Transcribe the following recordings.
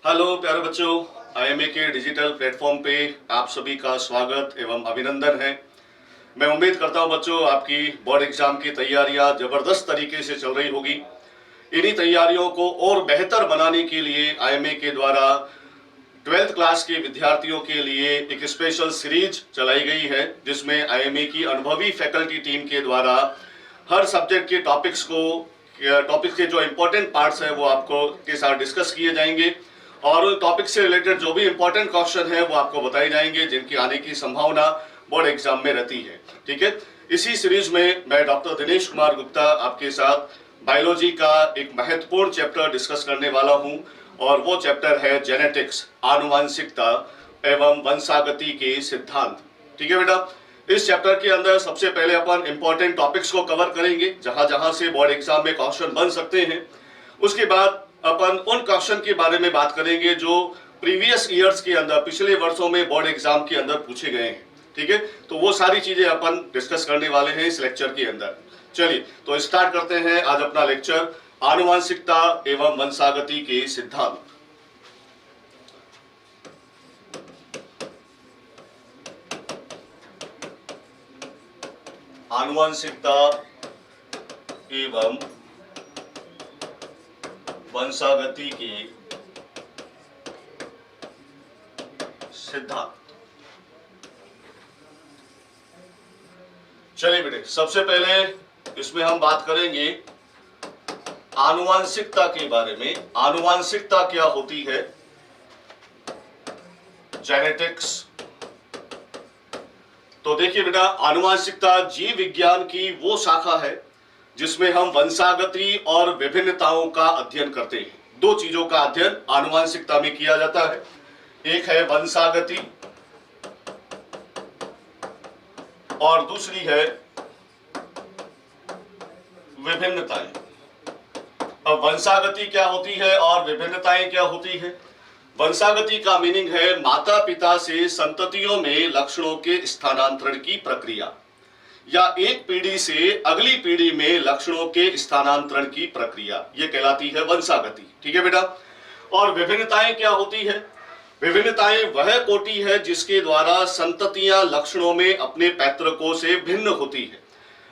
Hello प्यारे बच्चों, IMA के डिजिटल प्लेटफॉर्म पे आप सभी का स्वागत एवं अभिनंदन है। मैं उम्मीद करता हूं बच्चों आपकी बोर्ड एग्जाम की तैयारियां जबरदस्त तरीके से चल रही होगी। इन्हीं तैयारियों को और बेहतर बनाने के लिए आईएमए के द्वारा 12th क्लास के विद्यार्थियों के लिए एक स्पेशल सीरीज चलाई गई है, जिसमें आईएमए की अनुभवी फैकल्टी टीम के द्वारा हर सब्जेक्ट के टॉपिक्स के जो इंपॉर्टेंट पार्ट्स हैं वो आपको के साथ डिस्कस किए जाएंगे और उन टॉपिक से रिलेटेड जो भी इंपॉर्टेंट क्वेश्चन है वो आपको बताए जाएंगे, जिनकी आने की संभावना बोर्ड एग्जाम में रहती है। ठीक है, इसी सीरीज में मैं डॉक्टर दिनेश कुमार गुप्ता आपके साथ बायोलॉजी का एक महत्वपूर्ण चैप्टर डिस्कस करने वाला हूं और वो चैप्टर है जेनेटिक्स, आनुवांशिकता एवं वंशागति के सिद्धांत। ठीक है बेटा, इस चैप्टर के अंदर सबसे पहले अपन इंपॉर्टेंट टॉपिक्स को कवर करेंगे जहां जहां से बोर्ड एग्जाम में क्वेश्चन बन सकते हैं। उसके बाद अपन उन क्वेश्चन के बारे में बात करेंगे जो प्रीवियस ईयर्स के अंदर, पिछले वर्षों में बोर्ड एग्जाम के अंदर पूछे गए हैं। ठीक है, तो वो सारी चीजें अपन डिस्कस करने वाले हैं इस लेक्चर के अंदर। चलिए तो स्टार्ट करते हैं आज अपना लेक्चर, आनुवंशिकता एवं वंशागति के सिद्धांत। आनुवंशिकता एवं वंशागति के सिद्धांत। चलिए बेटे, सबसे पहले इसमें हम बात करेंगे आनुवंशिकता के बारे में। आनुवंशिकता क्या होती है? जेनेटिक्स। तो देखिए बेटा, आनुवंशिकता जीव विज्ञान की वो शाखा है जिसमें हम वंशागति और विभिन्नताओं का अध्ययन करते हैं। दो चीजों का अध्ययन आनुवंशिकता में किया जाता है, एक है वंशागति और दूसरी है विभिन्नताएं। अब वंशागति क्या होती है और विभिन्नताएं क्या होती है? वंशागति का मीनिंग है माता पिता से संततियों में लक्षणों के स्थानांतरण की प्रक्रिया, या एक पीढ़ी से अगली पीढ़ी में लक्षणों के स्थानांतरण की प्रक्रिया, ये कहलाती है वंशागति। ठीक है बेटा, और विभिन्नताएं क्या होती है? विभिन्नताएं वह कोटि है जिसके द्वारा संततियां लक्षणों में अपने पैतृकों से भिन्न होती है।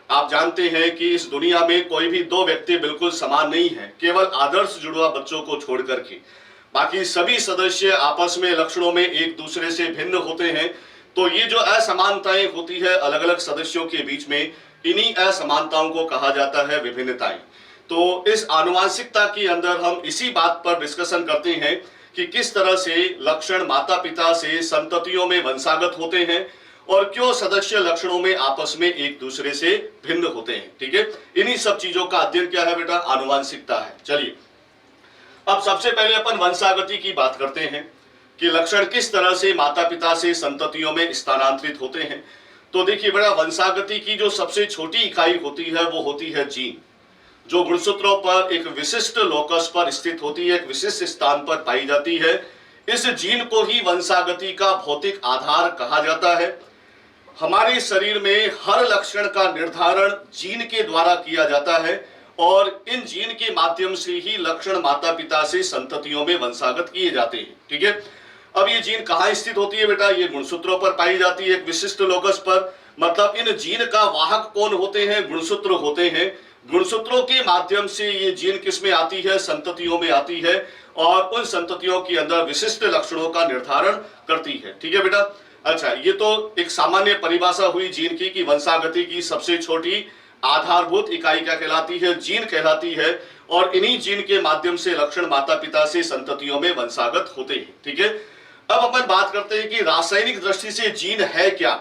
आप जानते हैं कि इस दुनिया में कोई भी दो व्यक्ति बिल्कुल समान नहीं है, केवल आदर्श जुड़वा बच्चों को छोड़ करके बाकी सभी सदस्य आपस में लक्षणों में एक दूसरे से भिन्न होते हैं। तो ये जो असमानताएं होती है अलग अलग सदस्यों के बीच में, इन्हीं असमानताओं को कहा जाता है विभिन्नताएं। तो इस आनुवंशिकता के अंदर हम इसी बात पर डिस्कशन करते हैं कि किस तरह से लक्षण माता पिता से संततियों में वंशागत होते हैं और क्यों सदस्य लक्षणों में आपस में एक दूसरे से भिन्न होते हैं। ठीक है, इन्हीं सब चीजों का अध्ययन क्या है बेटा? आनुवंशिकता है। चलिए अब सबसे पहले अपन वंशागति की बात करते हैं कि लक्षण किस तरह से माता पिता से संततियों में स्थानांतरित होते हैं। तो देखिए बेटा, वंशागति की जो सबसे छोटी इकाई होती है वो होती है जीन, जो गुणसूत्रों पर एक विशिष्ट लोकस पर स्थित होती है, एक विशिष्ट स्थान पर पाई जाती है। इस जीन को ही वंशागति का भौतिक आधार कहा जाता है। हमारे शरीर में हर लक्षण का निर्धारण जीन के द्वारा किया जाता है और इन जीन के माध्यम से ही लक्षण माता पिता से संततियों में वंशागत किए जाते हैं। ठीक है, अब ये जीन कहाँ स्थित होती है बेटा? ये गुणसूत्रों पर पाई जाती है, एक विशिष्ट लोकस पर। मतलब इन जीन का वाहक कौन होते हैं? गुणसूत्र होते हैं। गुणसूत्रों के माध्यम से ये जीन किस में आती है? संततियों में आती है और उन संततियों के अंदर विशिष्ट लक्षणों का निर्धारण करती है। ठीक है बेटा, अच्छा, ये तो एक सामान्य परिभाषा हुई जीन की कि वंशागति की सबसे छोटी आधारभूत इकाई क्या कहलाती है? जीन कहलाती है। और इन्हीं जीन के माध्यम से लक्षण माता पिता से संततियों में वंशागत होते हैं। ठीक है, अब अपन बात करते हैं कि रासायनिक दृष्टि से जीन है क्या।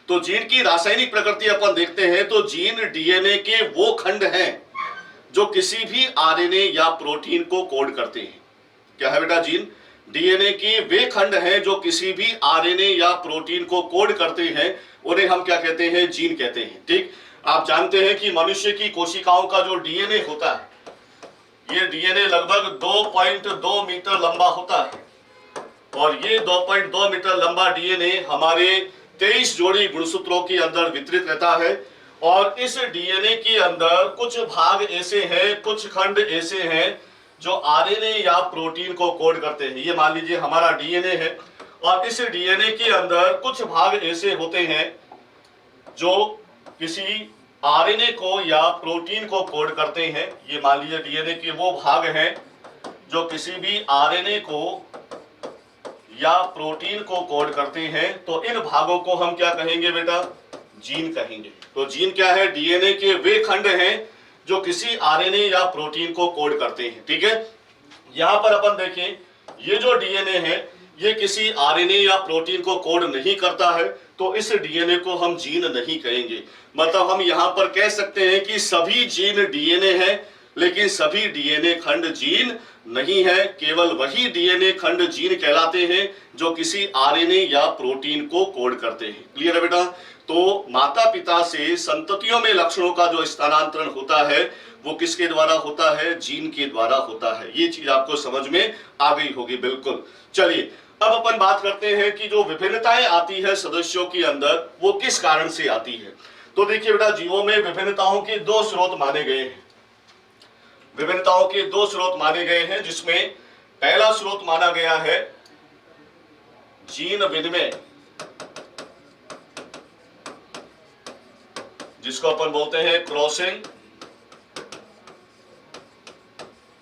तो जीन की रासायनिक प्रकृति अपन देखते हैं तो जीन डीएनए के वो खंड हैं जो किसी भी आरएनए या प्रोटीन को कोड करते हैं। क्या है बेटा? जीन डीएनए के वे खंड हैं जो किसी भी आरएनए या प्रोटीन को कोड करते हैं, उन्हें हम क्या कहते हैं? जीन कहते हैं। ठीक, आप जानते हैं कि मनुष्य की कोशिकाओं का जो डीएनए होता है, ये डीएनए लगभग 2.2 मीटर लंबा होता है और ये 2.2 मीटर लंबा डीएनए हमारे 23 जोड़ी गुणसूत्रों के अंदर वितरित रहता है। और इस डीएनए के अंदर कुछ भाग ऐसे हैं, कुछ खंड ऐसे हैं जो आरएनए या प्रोटीन को कोड करते हैं। ये मान लीजिए हमारा डीएनए है और इस डीएनए के अंदर कुछ भाग ऐसे होते हैं जो किसी आरएनए को या प्रोटीन को कोड करते हैं। ये मान लीजिए डीएनए के वो भाग हैं जो किसी भी आरएनए को या प्रोटीन को कोड करते हैं। तो इन भागों को हम क्या कहेंगे बेटा? जीन कहेंगे। तो जीन क्या है? डीएनए के वे खंड हैं जो किसी आरएनए या प्रोटीन को कोड करते हैं। ठीक है, यहां पर अपन देखें, ये जो डीएनए है ये किसी आरएनए या प्रोटीन को कोड नहीं करता है, तो इस डीएनए को हम जीन नहीं कहेंगे। मतलब हम यहां पर कह सकते हैं कि सभी जीन डीएनए है, लेकिन सभी डीएनए खंड जीन नहीं है। केवल वही डीएनए खंड जीन कहलाते हैं जो किसी आरएनए या प्रोटीन को कोड करते हैं। क्लियर है बेटा? तो माता पिता से संततियों में लक्षणों का जो स्थानांतरण होता है वो किसके द्वारा होता है? जीन के द्वारा होता है। ये चीज आपको समझ में आ गई होगी। बिल्कुल। चलिए अब अपन बात करते हैं कि जो विभिन्नताएं आती है सदस्यों के अंदर वो किस कारण से आती है। तो देखिए बेटा, जीवों में विभिन्नताओं के दो स्रोत माने गए हैं। विभिन्नताओं के दो स्रोत माने गए हैं, जिसमें पहला स्रोत माना गया है जीन विनिमय, जिसको अपन बोलते हैं क्रॉसिंग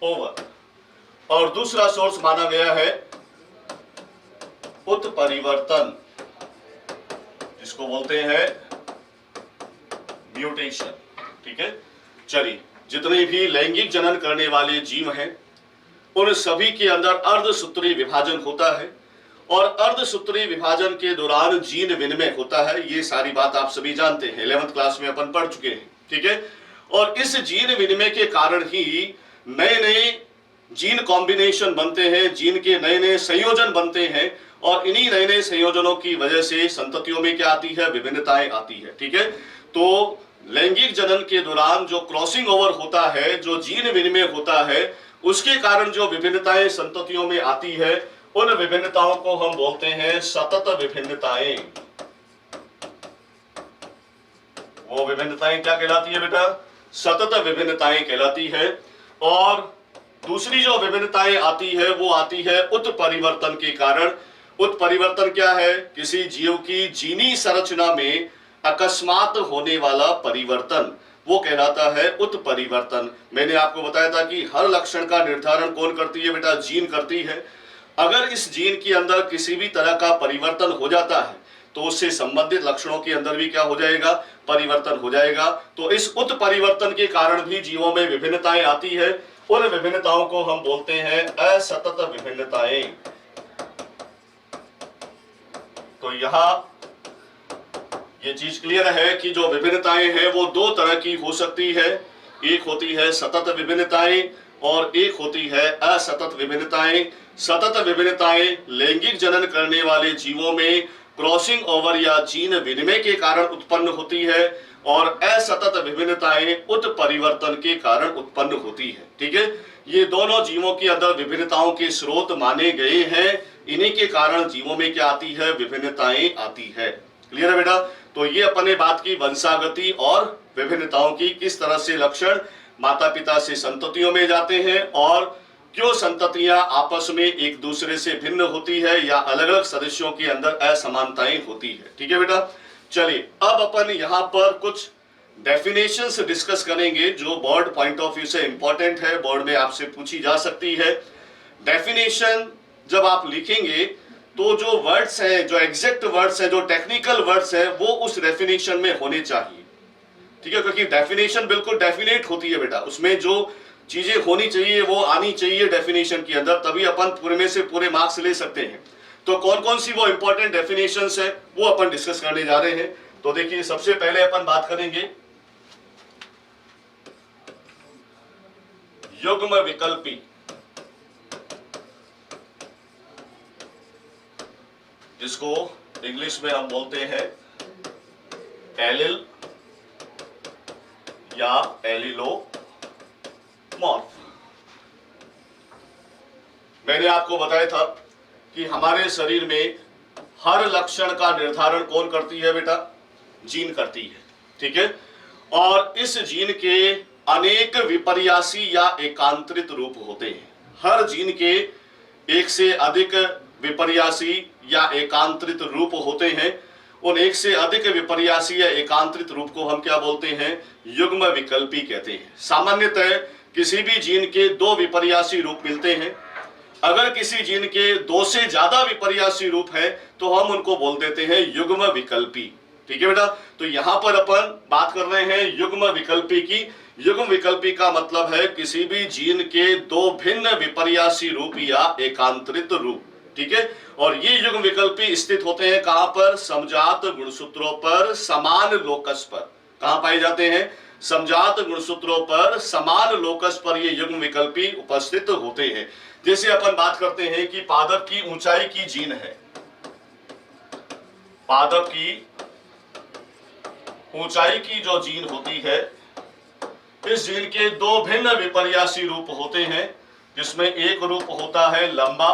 ओवर, और दूसरा सोर्स माना गया है उत्परिवर्तन, जिसको बोलते हैं म्यूटेशन। ठीक है, चलिए, जितने भी लैंगिक जनन करने वाले जीव हैं उन सभी के अंदर अर्धसूत्री विभाजन होता है, और अर्धसूत्री विभाजन के दौरान जीन विनिमय होता है। ये सारी बात आप सभी जानते हैं, 11th क्लास में अपन पढ़ चुके हैं। ठीक है, और इस जीन विनिमय के कारण ही नए नए जीन कॉम्बिनेशन बनते हैं, जीन के नए नए संयोजन बनते हैं, और इन्हीं नए नए संयोजनों की वजह से संततियों में क्या आती है? विभिन्नताएं आती है। ठीक है, तो लैंगिक जनन के दौरान जो क्रॉसिंग ओवर होता है, जो जीन विनिमय होता है, उसके कारण जो विभिन्नताएं संततियों में आती है, उन विभिन्नताओं को हम बोलते हैं सतत विभिन्नताएं। वो विभिन्नताएं क्या कहलाती है बेटा? सतत विभिन्नताएं कहलाती है। और दूसरी जो विभिन्नताएं आती है वो आती है उत्परिवर्तन के कारण। उत्परिवर्तन क्या है? किसी जीव की जीनी संरचना में अकस्मात होने वाला परिवर्तन, वो कहलाता है उत्परिवर्तन। मैंने आपको बताया था कि हर लक्षण का निर्धारण कौन करती है बेटा? जीन करती है। अगर इस जीन के अंदर किसी भी तरह का परिवर्तन हो जाता है तो उससे संबंधित लक्षणों के अंदर भी क्या हो जाएगा? परिवर्तन हो जाएगा। तो इस उत्परिवर्तन के कारण भी जीवों में विभिन्नताएं आती है। उन विभिन्नताओं को हम बोलते हैं असतत विभिन्नताएं। तो यहां ये चीज क्लियर है कि जो विभिन्नताएं हैं वो दो तरह की हो सकती है। एक होती है सतत विभिन्नताएं और एक होती है असतत विभिन्नताएं। सतत विभिन्नताएं लैंगिक जनन करने वाले जीवों में क्रॉसिंग ओवर या जीन विनिमय के कारण उत्पन्न होती है, और असतत विभिन्नताएं उत्परिवर्तन के कारण उत्पन्न होती है। ठीक है, ये दोनों जीवों के अंदर विभिन्नताओं के स्रोत माने गए हैं। इन्हीं के कारण जीवों में क्या आती है? विभिन्नताएं आती है। क्लियर है बेटा? तो ये अपने बात की वंशागति और विभिन्नताओं की, किस तरह से लक्षण माता पिता से संततियों में जाते हैं और क्यों संततियां आपस में एक दूसरे से भिन्न होती है या अलग अलग सदस्यों के अंदर असमानताएं होती है। ठीक है बेटा, चलिए अब अपन यहां पर कुछ डेफिनेशंस डिस्कस करेंगे जो बोर्ड पॉइंट ऑफ व्यू से इंपॉर्टेंट है, बोर्ड में आपसे पूछी जा सकती है। डेफिनेशन जब आप लिखेंगे तो जो वर्ड्स हैं, जो एग्जैक्ट वर्ड्स हैं, जो टेक्निकल वर्ड्स हैं, वो उस डेफिनेशन में होने चाहिए। ठीक है, क्योंकि डेफिनेशन बिल्कुल डेफिनेट होती है बेटा, उसमें जो चीजें होनी चाहिए वो आनी चाहिए डेफिनेशन के अंदर, तभी अपन पूरे में से पूरे मार्क्स ले सकते हैं। तो कौन कौन सी वो इंपॉर्टेंट डेफिनेशंस है वो अपन डिस्कस करने जा रहे हैं। तो देखिए, सबसे पहले अपन बात करेंगे युग्म विकल्पी, जिसको इंग्लिश में हम बोलते हैं एलिल या एलिलोमॉर्फ। मैंने आपको बताया था कि हमारे शरीर में हर लक्षण का निर्धारण कौन करती है बेटा? जीन करती है। ठीक है, और इस जीन के अनेक विपर्यासी या एकांतरित रूप होते हैं। हर जीन के एक से अधिक विपर्यासी या एकांतरित रूप होते हैं। उन एक से अधिक विपर्यासी या एकांतरित रूप को हम क्या बोलते हैं? युग्म विकल्पी कहते हैं। सामान्यतः किसी भी जीन के दो विपर्यासी रूप मिलते हैं। अगर किसी जीन के दो से ज्यादा विपर्यासी रूप है तो हम उनको बोल देते हैं युग्म विकल्पी। ठीक है बेटा, तो यहां पर अपन बात कर रहे हैं युग्म विकल्पी की। युग्म विकल्पी का मतलब है किसी भी जीन के दो भिन्न विपर्यासी रूप या एकांतरित रूप। ठीक है, और ये युग्म विकल्पी स्थित होते हैं कहां पर? समजात गुणसूत्रों पर समान लोकस पर। कहां पाए जाते हैं? समजात गुणसूत्रों पर समान लोकस पर ये युग्म विकल्पी उपस्थित होते हैं। जैसे अपन बात करते हैं कि पादप की ऊंचाई की जीन है, पादप की ऊंचाई की जो जीन होती है, इस जीन के दो भिन्न विपर्यासी रूप होते हैं, जिसमें एक रूप होता है लंबा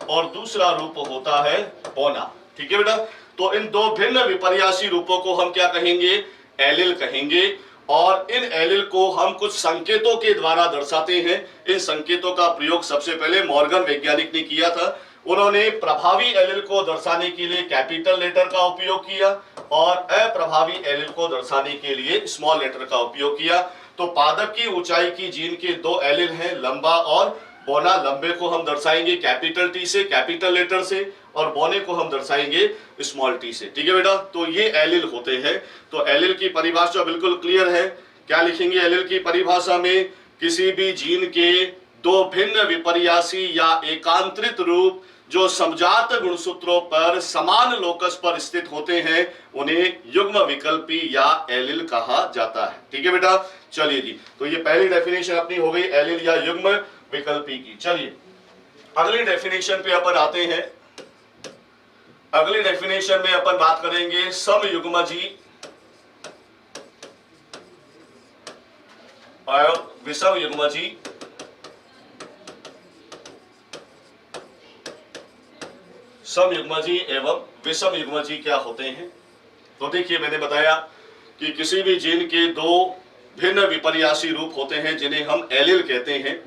और दूसरा रूप होता है बौना। ठीक है बेटा, तो इन दो भिन्न विपर्यासी रूपों को हम क्या कहेंगे? एलिल कहेंगे। और इन एलिल को हम कुछ संकेतों के द्वारा दर्शाते हैं। इन संकेतों का प्रयोग सबसे पहले मॉर्गन वैज्ञानिक ने किया था। उन्होंने प्रभावी एलिल को दर्शाने के लिए कैपिटल लेटर का उपयोग किया और अप्रभावी एलिल को दर्शाने के लिए स्मॉल लेटर का उपयोग किया। तो पादप की ऊंचाई की जीन के दो एलिल हैं, लंबा और बौना। लंबे को हम दर्शाएंगे कैपिटल टी से, कैपिटल लेटर से, और बौने को हम दर्शाएंगे स्मॉल टी से। ठीक है बेटा, तो ये एलिल होते हैं। तो एलिल की परिभाषा बिल्कुल क्लियर है। क्या लिखेंगे एलिल की परिभाषा में? किसी भी जीन के दो भिन्न विपर्यासी या एकांतरित रूप जो समजात गुणसूत्रों पर समान लोकस पर स्थित होते हैं, उन्हें युग्म विकल्पी या एलिल कहा जाता है। ठीक है बेटा, चलिए जी, तो ये पहली डेफिनेशन अपनी हो गई एलिल या युग्म विकल्पी की। चलिए अगली डेफिनेशन पे अपन आते हैं। अगली डेफिनेशन में अपन बात करेंगे समयुग्मजी और विषमयुग्मजी। समयुग्मजी एवं विषमयुग्मजी क्या होते हैं? तो देखिए, मैंने बताया कि किसी भी जीन के दो भिन्न विपर्यासी रूप होते हैं जिन्हें हम एलिल कहते हैं,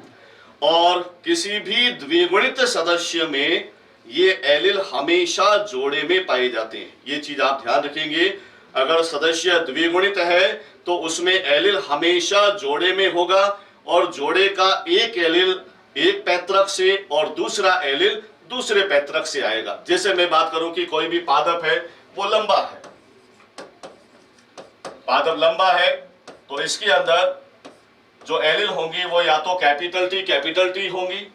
और किसी भी द्विगुणित सदस्य में ये एलिल हमेशा जोड़े में पाए जाते हैं। ये चीज आप ध्यान रखेंगे। अगर सदस्य द्विगुणित है तो उसमें एलिल हमेशा जोड़े में होगा, और जोड़े का एक एलिल एक पैतृक से और दूसरा एलिल दूसरे पैतृक से आएगा। जैसे मैं बात करूं कि कोई भी पादप है, वो लंबा है, पादप लंबा है, तो इसके अंदर जो एलिल होंगी वो या तो कैपिटल टी होंगी,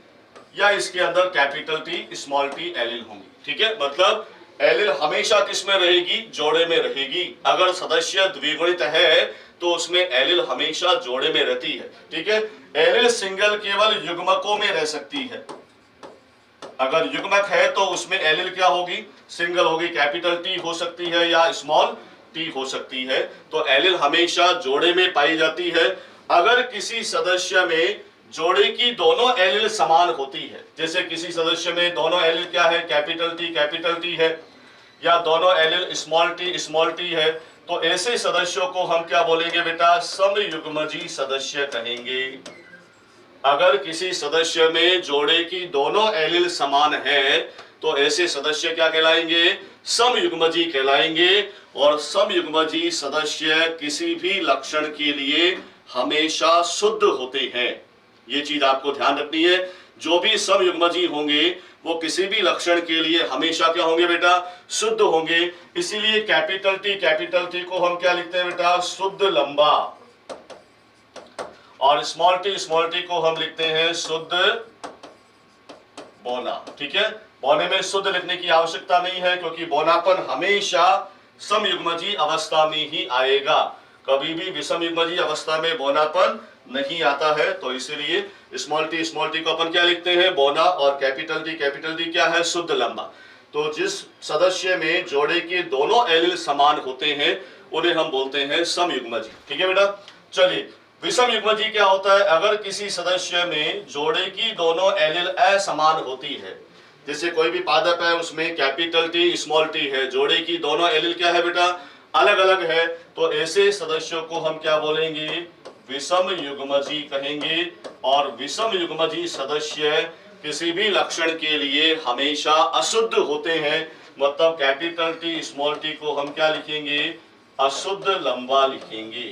या इसके अंदर कैपिटल टी स्मॉल टी एलिल होंगी। ठीक है, मतलब एलिल हमेशा किस में रहेगी? जोड़े में रहेगी। अगर सदस्य द्विगुणित है तो उसमें एलिल हमेशा जोड़े में रहती है। ठीक है, एलिल सिंगल केवल युग्मकों में रह सकती है। अगर युग्मक है तो उसमें एलिल क्या होगी? सिंगल होगी, कैपिटल टी हो सकती है या स्मॉल टी हो सकती है। तो एलिल हमेशा जोड़े में पाई जाती है। अगर किसी सदस्य में जोड़े की दोनों एलिल समान होती है, जैसे किसी सदस्य में दोनों एलिल क्या है? कैपिटल टी है, या दोनों एलिल स्मॉल टी है, तो ऐसे सदस्यों को हम क्या बोलेंगे बेटा? समयुग्मजी सदस्य कहेंगे। अगर किसी सदस्य में जोड़े की दोनों एलिल समान है तो ऐसे सदस्य क्या कहलाएंगे? समयुग्मजी कहलाएंगे। और समयुग्मजी सदस्य किसी भी लक्षण के लिए हमेशा शुद्ध होते हैं। ये चीज आपको ध्यान रखनी है। जो भी समयुग्मजी होंगे वो किसी भी लक्षण के लिए हमेशा क्या होंगे बेटा? शुद्ध होंगे। इसीलिए कैपिटल टी को हम क्या लिखते हैं बेटा? शुद्ध लंबा। और स्मॉल टी को हम लिखते हैं शुद्ध बौना। ठीक है, बौने में शुद्ध लिखने की आवश्यकता नहीं है, क्योंकि बौनापन हमेशा समयुग्मजी अवस्था में ही आएगा। कभी भी विषमयुग्मजी अवस्था में बौनापन नहीं आता है। तो इसीलिए स्मॉल टी को अपन क्या लिखते हैं? बौना। और कैपिटल टी क्या है? शुद्ध लंबा। तो जिस सदस्य में जोड़े के दोनों एलिल समान होते हैं उन्हें हम बोलते हैं समयुग्मजी। ठीक है बेटा, चलिए विषमयुग्मजी क्या होता है? अगर किसी सदस्य में जोड़े की दोनों एलिल असमान होती है, जैसे कोई भी पादप है उसमें कैपिटल टी स्मॉल टी है, जोड़े की दोनों एलिल क्या है बेटा? अलग अलग है, तो ऐसे सदस्यों को हम क्या बोलेंगे? विषम युग्मजी कहेंगे। और विषम युग्मजी सदस्य किसी भी लक्षण के लिए हमेशा अशुद्ध होते हैं। मतलब कैपिटल टी स्मॉल टी को हम क्या लिखेंगे, अशुद्ध लंबा लिखेंगे।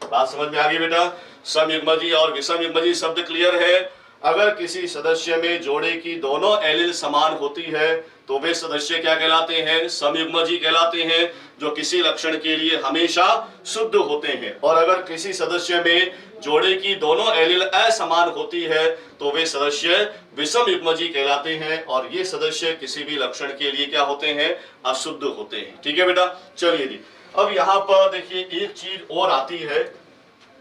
बात समझ में आ गई बेटा। समयुग्मजी और विषम युग्मजी शब्द क्लियर है। अगर किसी सदस्य में जोड़े की दोनों एलिल समान होती है तो वे सदस्य क्या कहलाते हैं, समयुग्मजी कहलाते हैं, जो किसी लक्षण के लिए हमेशा शुद्ध होते हैं। और अगर किसी सदस्य में जोड़े की दोनों एलिल असमान होती है तो वे सदस्य विषम युग्मजी कहलाते हैं। और ये सदस्य किसी भी लक्षण के लिए क्या होते हैं, अशुद्ध होते हैं। ठीक है बेटा। चलिए जी, अब यहां पर देखिए एक चीज और आती है,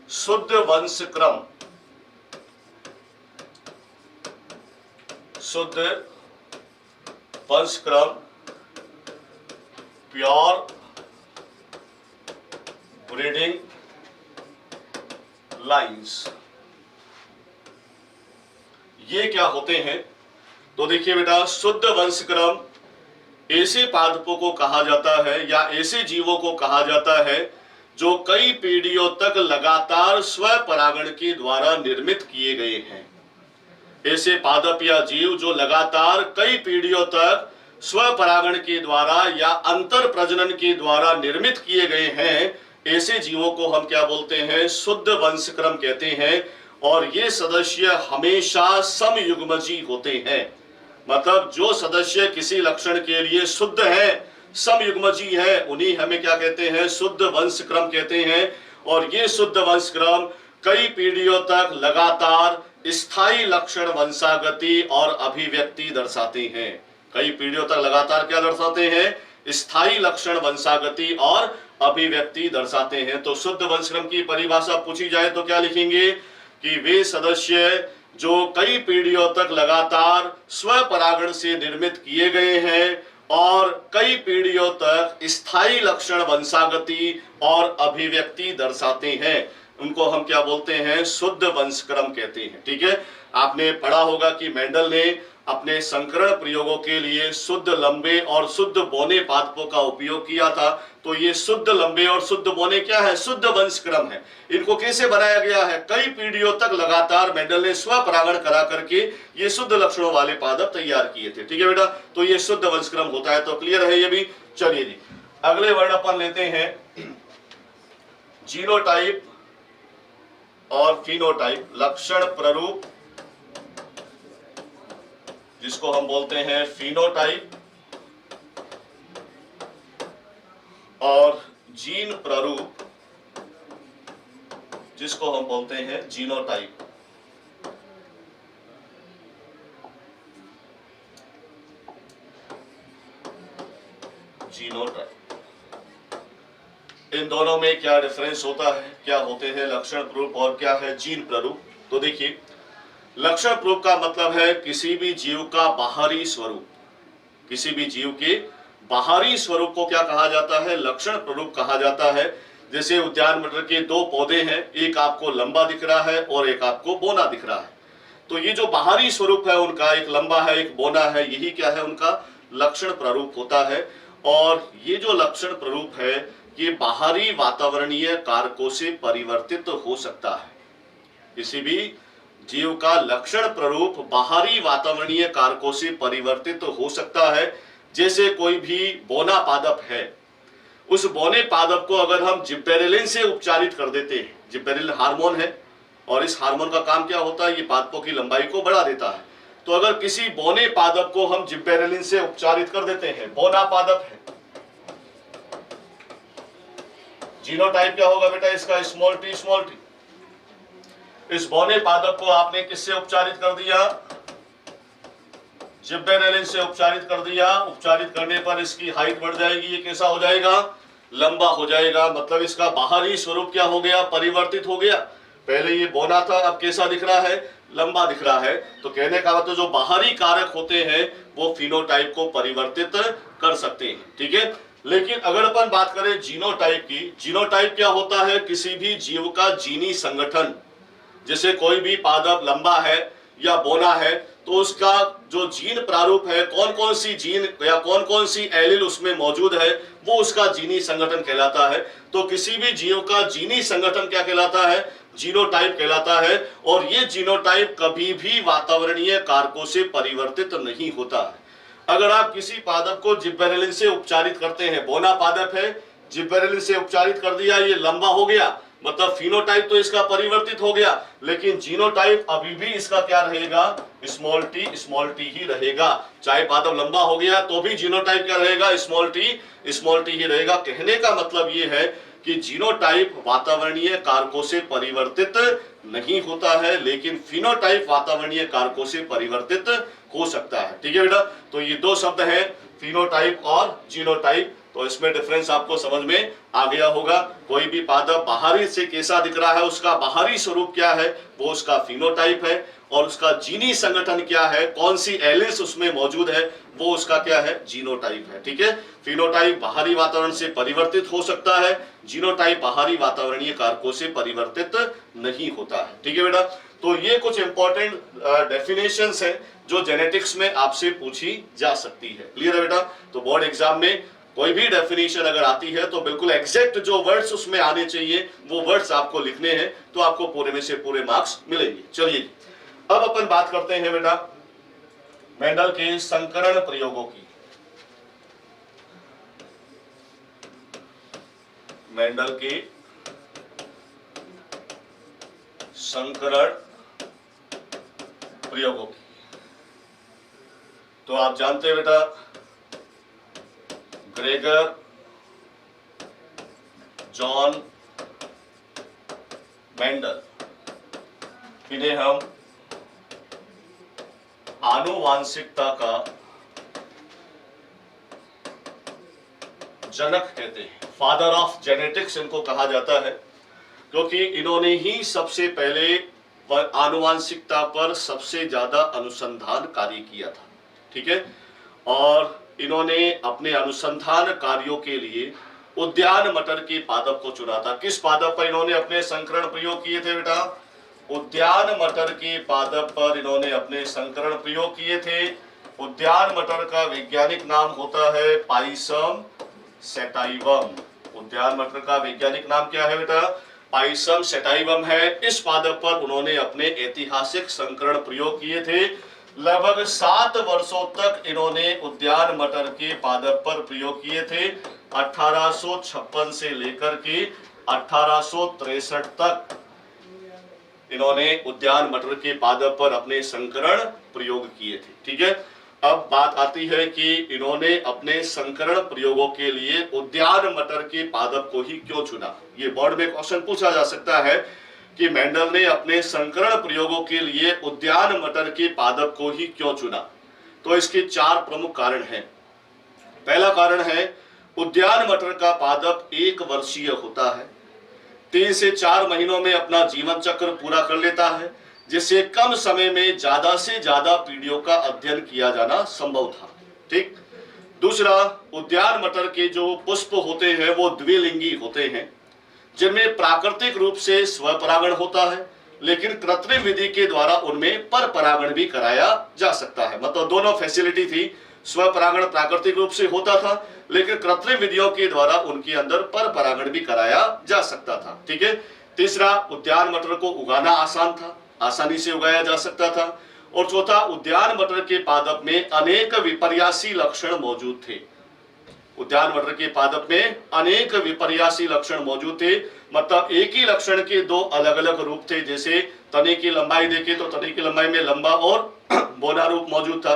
शुद्ध वंश क्रम। शुद्ध वंश क्रम, प्योर ब्रीडिंग लाइंस, ये क्या होते हैं? तो देखिए बेटा, शुद्ध वंश क्रम ऐसे पादपों को कहा जाता है या ऐसे जीवों को कहा जाता है जो कई पीढ़ियों तक लगातार स्वपरागण के द्वारा निर्मित किए गए हैं। ऐसे पादप या जीव जो लगातार कई पीढ़ियों तक स्वपरागण के द्वारा या अंतर प्रजनन के द्वारा निर्मित किए गए हैं, ऐसे जीवों को हम क्या बोलते हैं, शुद्ध वंश क्रम कहते हैं। और ये सदस्य हमेशा समयुग्मजी होते हैं। मतलब जो सदस्य किसी लक्षण के लिए शुद्ध है, समयुग्मजी है, उन्हीं हमें क्या कहते हैं, शुद्ध वंश क्रम कहते हैं। और ये शुद्ध वंश क्रम कई पीढ़ियों तक लगातार स्थायी लक्षण, वंशागति और अभिव्यक्ति दर्शाते हैं। कई पीढ़ियों तक लगातार क्या दर्शाते हैं, स्थायी लक्षण, वंशागति और अभिव्यक्ति दर्शाते हैं। तो शुद्ध वंशक्रम की परिभाषा पूछी जाए तो क्या लिखेंगे कि वे सदस्य जो कई पीढ़ियों तक लगातार स्वपरागण से निर्मित किए गए हैं और कई पीढ़ियों तक स्थायी लक्षण, वंशागति और अभिव्यक्ति दर्शाते हैं, उनको हम क्या बोलते हैं, शुद्ध वंशक्रम कहते हैं। ठीक है। आपने पढ़ा होगा कि मेंडल ने अपने संकरण प्रयोगों के लिए शुद्ध लंबे और शुद्ध बौने पादपों का उपयोग किया था। तो ये शुद्ध लंबे और शुद्ध बौने क्या है, शुद्ध वंशक्रम है। इनको कैसे बनाया गया है, कई पीढ़ियों तक लगातार मेंडल ने स्वपरागण करा करके ये शुद्ध लक्षणों वाले पादप तैयार किए थे। ठीक है बेटा। तो ये शुद्ध वंशक्रम होता है। तो क्लियर है ये भी। चलिए जी, अगले वर्ण अपन लेते हैं जीनोटाइप और फिनोटाइप। लक्षण प्ररूप, जिसको हम बोलते हैं फिनोटाइप, और जीन प्ररूप, जिसको हम बोलते हैं जीनोटाइप। जीनोटाइप, इन दोनों में क्या डिफरेंस होता है, क्या होते हैं लक्षण प्ररूप और क्या है जीन प्ररूप? तो देखिए, लक्षण प्ररूप का मतलब है किसी भी जीव का बाहरी स्वरूप। किसी भी जीव के बाहरी स्वरूप को क्या कहा जाता है, लक्षण प्ररूप कहा जाता है। जैसे उद्यान मटर के दो पौधे हैं, एक आपको लंबा दिख रहा है और एक आपको बोना दिख रहा है। तो ये जो बाहरी स्वरूप है उनका, एक लंबा है एक बोना है, यही क्या है, उनका लक्षण प्ररूप होता है। और ये जो लक्षण प्ररूप है ये बाहरी वातावरणीय कारकों से परिवर्तित हो सकता है। किसी भी जीव का लक्षण प्ररूप बाहरी वातावरणीय कारकों से परिवर्तित हो सकता है। जैसे कोई भी बोना पादप है, उस बोने पादप को अगर हम जिब्बेरेलिन से उपचारित कर देते हैं, जिब्बेरेलिन हार्मोन है और इस हार्मोन का काम क्या होता है, ये पादपों की लंबाई को बढ़ा देता है। तो अगर किसी बोने पादप को हम जिब्बेरेलिन से उपचारित कर देते हैं, बोना पादप है, जीनोटाइप क्या होगा बेटा इसका, स्मॉल टी स्मॉल टी। इस बोने पादप को आपने किससे उपचारित कर दिया, जिब्बेरेलिन से उपचारित कर दिया। उपचारित करने पर इसकी हाइट बढ़ जाएगी, ये कैसा हो जाएगा, लंबा हो जाएगा। मतलब इसका बाहरी स्वरूप क्या हो गया, परिवर्तित हो गया। पहले ये बोना था, अब कैसा दिख रहा है, लंबा दिख रहा है। तो कहने का मतलब जो बाहरी कारक होते हैं वो फिनोटाइप को परिवर्तित कर सकते हैं। ठीक है। लेकिन अगर अपन बात करें जीनोटाइप की, जीनोटाइप क्या होता है, किसी भी जीव का जीनी संगठन। जैसे कोई भी पादप लंबा है या बोना है तो उसका जो जीन प्रारूप है, कौन कौन सी जीन या कौन कौन सी एलिल उसमें मौजूद है, वो उसका जीनी संगठन कहलाता है। तो किसी भी जीव का जीनी संगठन क्या कहलाता है, जीनोटाइप कहलाता है। और ये जीनोटाइप कभी भी वातावरणीय कारकों से परिवर्तित नहीं होता है। अगर आप किसी पादप को जिब्बेरेलिन से उपचारित करते हैं, बोना पादप है, जिब्बेरेलिन से उपचारित कर दिया, ये लंबा हो गया, मतलब फिनोटाइप तो इसका परिवर्तित हो गया, लेकिन जीनोटाइप अभी भी इसका क्या रहेगा, स्मॉल टी ही रहेगा। चाहे पादप लंबा हो गया तो भी जीनोटाइप क्या रहेगा, स्मॉल टी ही रहेगा। कहने का मतलब ये है कि जीनोटाइप वातावरणीय कारकों से परिवर्तित नहीं होता है, लेकिन फिनोटाइप वातावरणीय कारकों से परिवर्तित हो सकता है। ठीक है बेटा, तो ये दो शब्द हैं, फिनोटाइप और जीनोटाइप। तो इसमें डिफरेंस आपको समझ में आ गया होगा। कोई भी पादप बाहरी से कैसा दिख रहा है, उसका बाहरी स्वरूप क्या है, वो उसका फिनोटाइप है, और उसका जीनी संगठन क्या है, कौन सी एलिल्स उसमें मौजूद है, वो उसका क्या है, जीनोटाइप है। ठीक है, फिनोटाइप बाहरी वातावरण से परिवर्तित हो सकता है, जीनोटाइप बाहरी वातावरणीय कारकों से परिवर्तित नहीं होता है। ठीक है बेटा, तो ये कुछ इंपॉर्टेंट डेफिनेशंस है जो जेनेटिक्स में आपसे पूछी जा सकती है। क्लियर है बेटा? तो बोर्ड एग्जाम में कोई भी डेफिनेशन अगर आती है तो बिल्कुल एग्जैक्ट जो वर्ड्स उसमें आने चाहिए वो वर्ड्स आपको लिखने हैं, तो आपको पूरे में से पूरे मार्क्स मिलेंगे। चलिए अब अपन बात करते हैं बेटा मेंडल के संकरण प्रयोगों की। मेंडल के संकरण प्रयोगों की। तो आप जानते हैं बेटा ग्रेगर जॉन मेंडल, इन्हें हम आनुवांशिकता का जनक कहते हैं, फादर ऑफ जेनेटिक्स इनको कहा जाता है, क्योंकि इन्होंने ही सबसे पहले आनुवांशिकता पर सबसे ज्यादा अनुसंधान कार्य किया था। ठीक है, और इन्होंने अपने अनुसंधान कार्यों के लिए उद्यान मटर के पादप को चुना था। किस पादप पर इन्होंने अपने संकरण प्रयोग किए थे बेटा? उद्यान मटर के पादप पर इन्होंने अपने संकरण प्रयोग किए थे। उद्यान मटर का वैज्ञानिक नाम होता है पाइसम सेटाइवम। उद्यान मटर का वैज्ञानिक नाम क्या है बेटा? पाइसम सेटाइवम है। इस पादप पर उन्होंने अपने ऐतिहासिक संकरण प्रयोग किए थे। लगभग 7 वर्षों तक इन्होंने उद्यान मटर के पादप पर प्रयोग किए थे। 1856 से लेकर के 1863 तक इन्होंने उद्यान मटर के पादप पर अपने संकरण प्रयोग किए थे। ठीक है, अब बात आती है कि इन्होंने अपने संकरण प्रयोगों के लिए उद्यान मटर के पादप को ही क्यों चुना। ये बोर्ड में क्वेश्चन पूछा जा सकता है कि मेंडल ने अपने संकरण प्रयोगों के लिए उद्यान मटर के पादप को ही क्यों चुना। तो इसके 4 प्रमुख कारण हैं। पहला कारण है उद्यान मटर का पादप 1 वर्षीय होता है, 3 से 4 महीनों में अपना जीवन चक्र पूरा कर लेता है, जिससे कम समय में ज्यादा से ज्यादा पीढ़ियों का अध्ययन किया जाना संभव था। ठीक। दूसरा, उद्यान मटर के जो पुष्प होते हैं वो द्विलिंगी होते हैं, जिनमें प्राकृतिक रूप से स्वपरागण होता है, लेकिन कृत्रिम विधि के द्वारा उनमें पर परागण भी कराया जा सकता है। मतलब दोनों फैसिलिटी थी, स्वपरागण प्राकृतिक रूप से होता था, लेकिन कृत्रिम विधियों के द्वारा उनके अंदर पर परागण भी कराया जा सकता था। ठीक है। तीसरा, उद्यान मटर को उगाना आसान था, आसानी से उगाया जा सकता था। और चौथा, उद्यान मटर के पादप में अनेक विपर्यासी लक्षण मौजूद थे। उद्यान मटर के पादप में अनेक विपर्यासी लक्षण मौजूद थे, मतलब एक ही लक्षण के 2 अलग अलग रूप थे। जैसे तने की लंबाई देखें तो तने की लंबाई में लंबा और बोना रूप मौजूद था।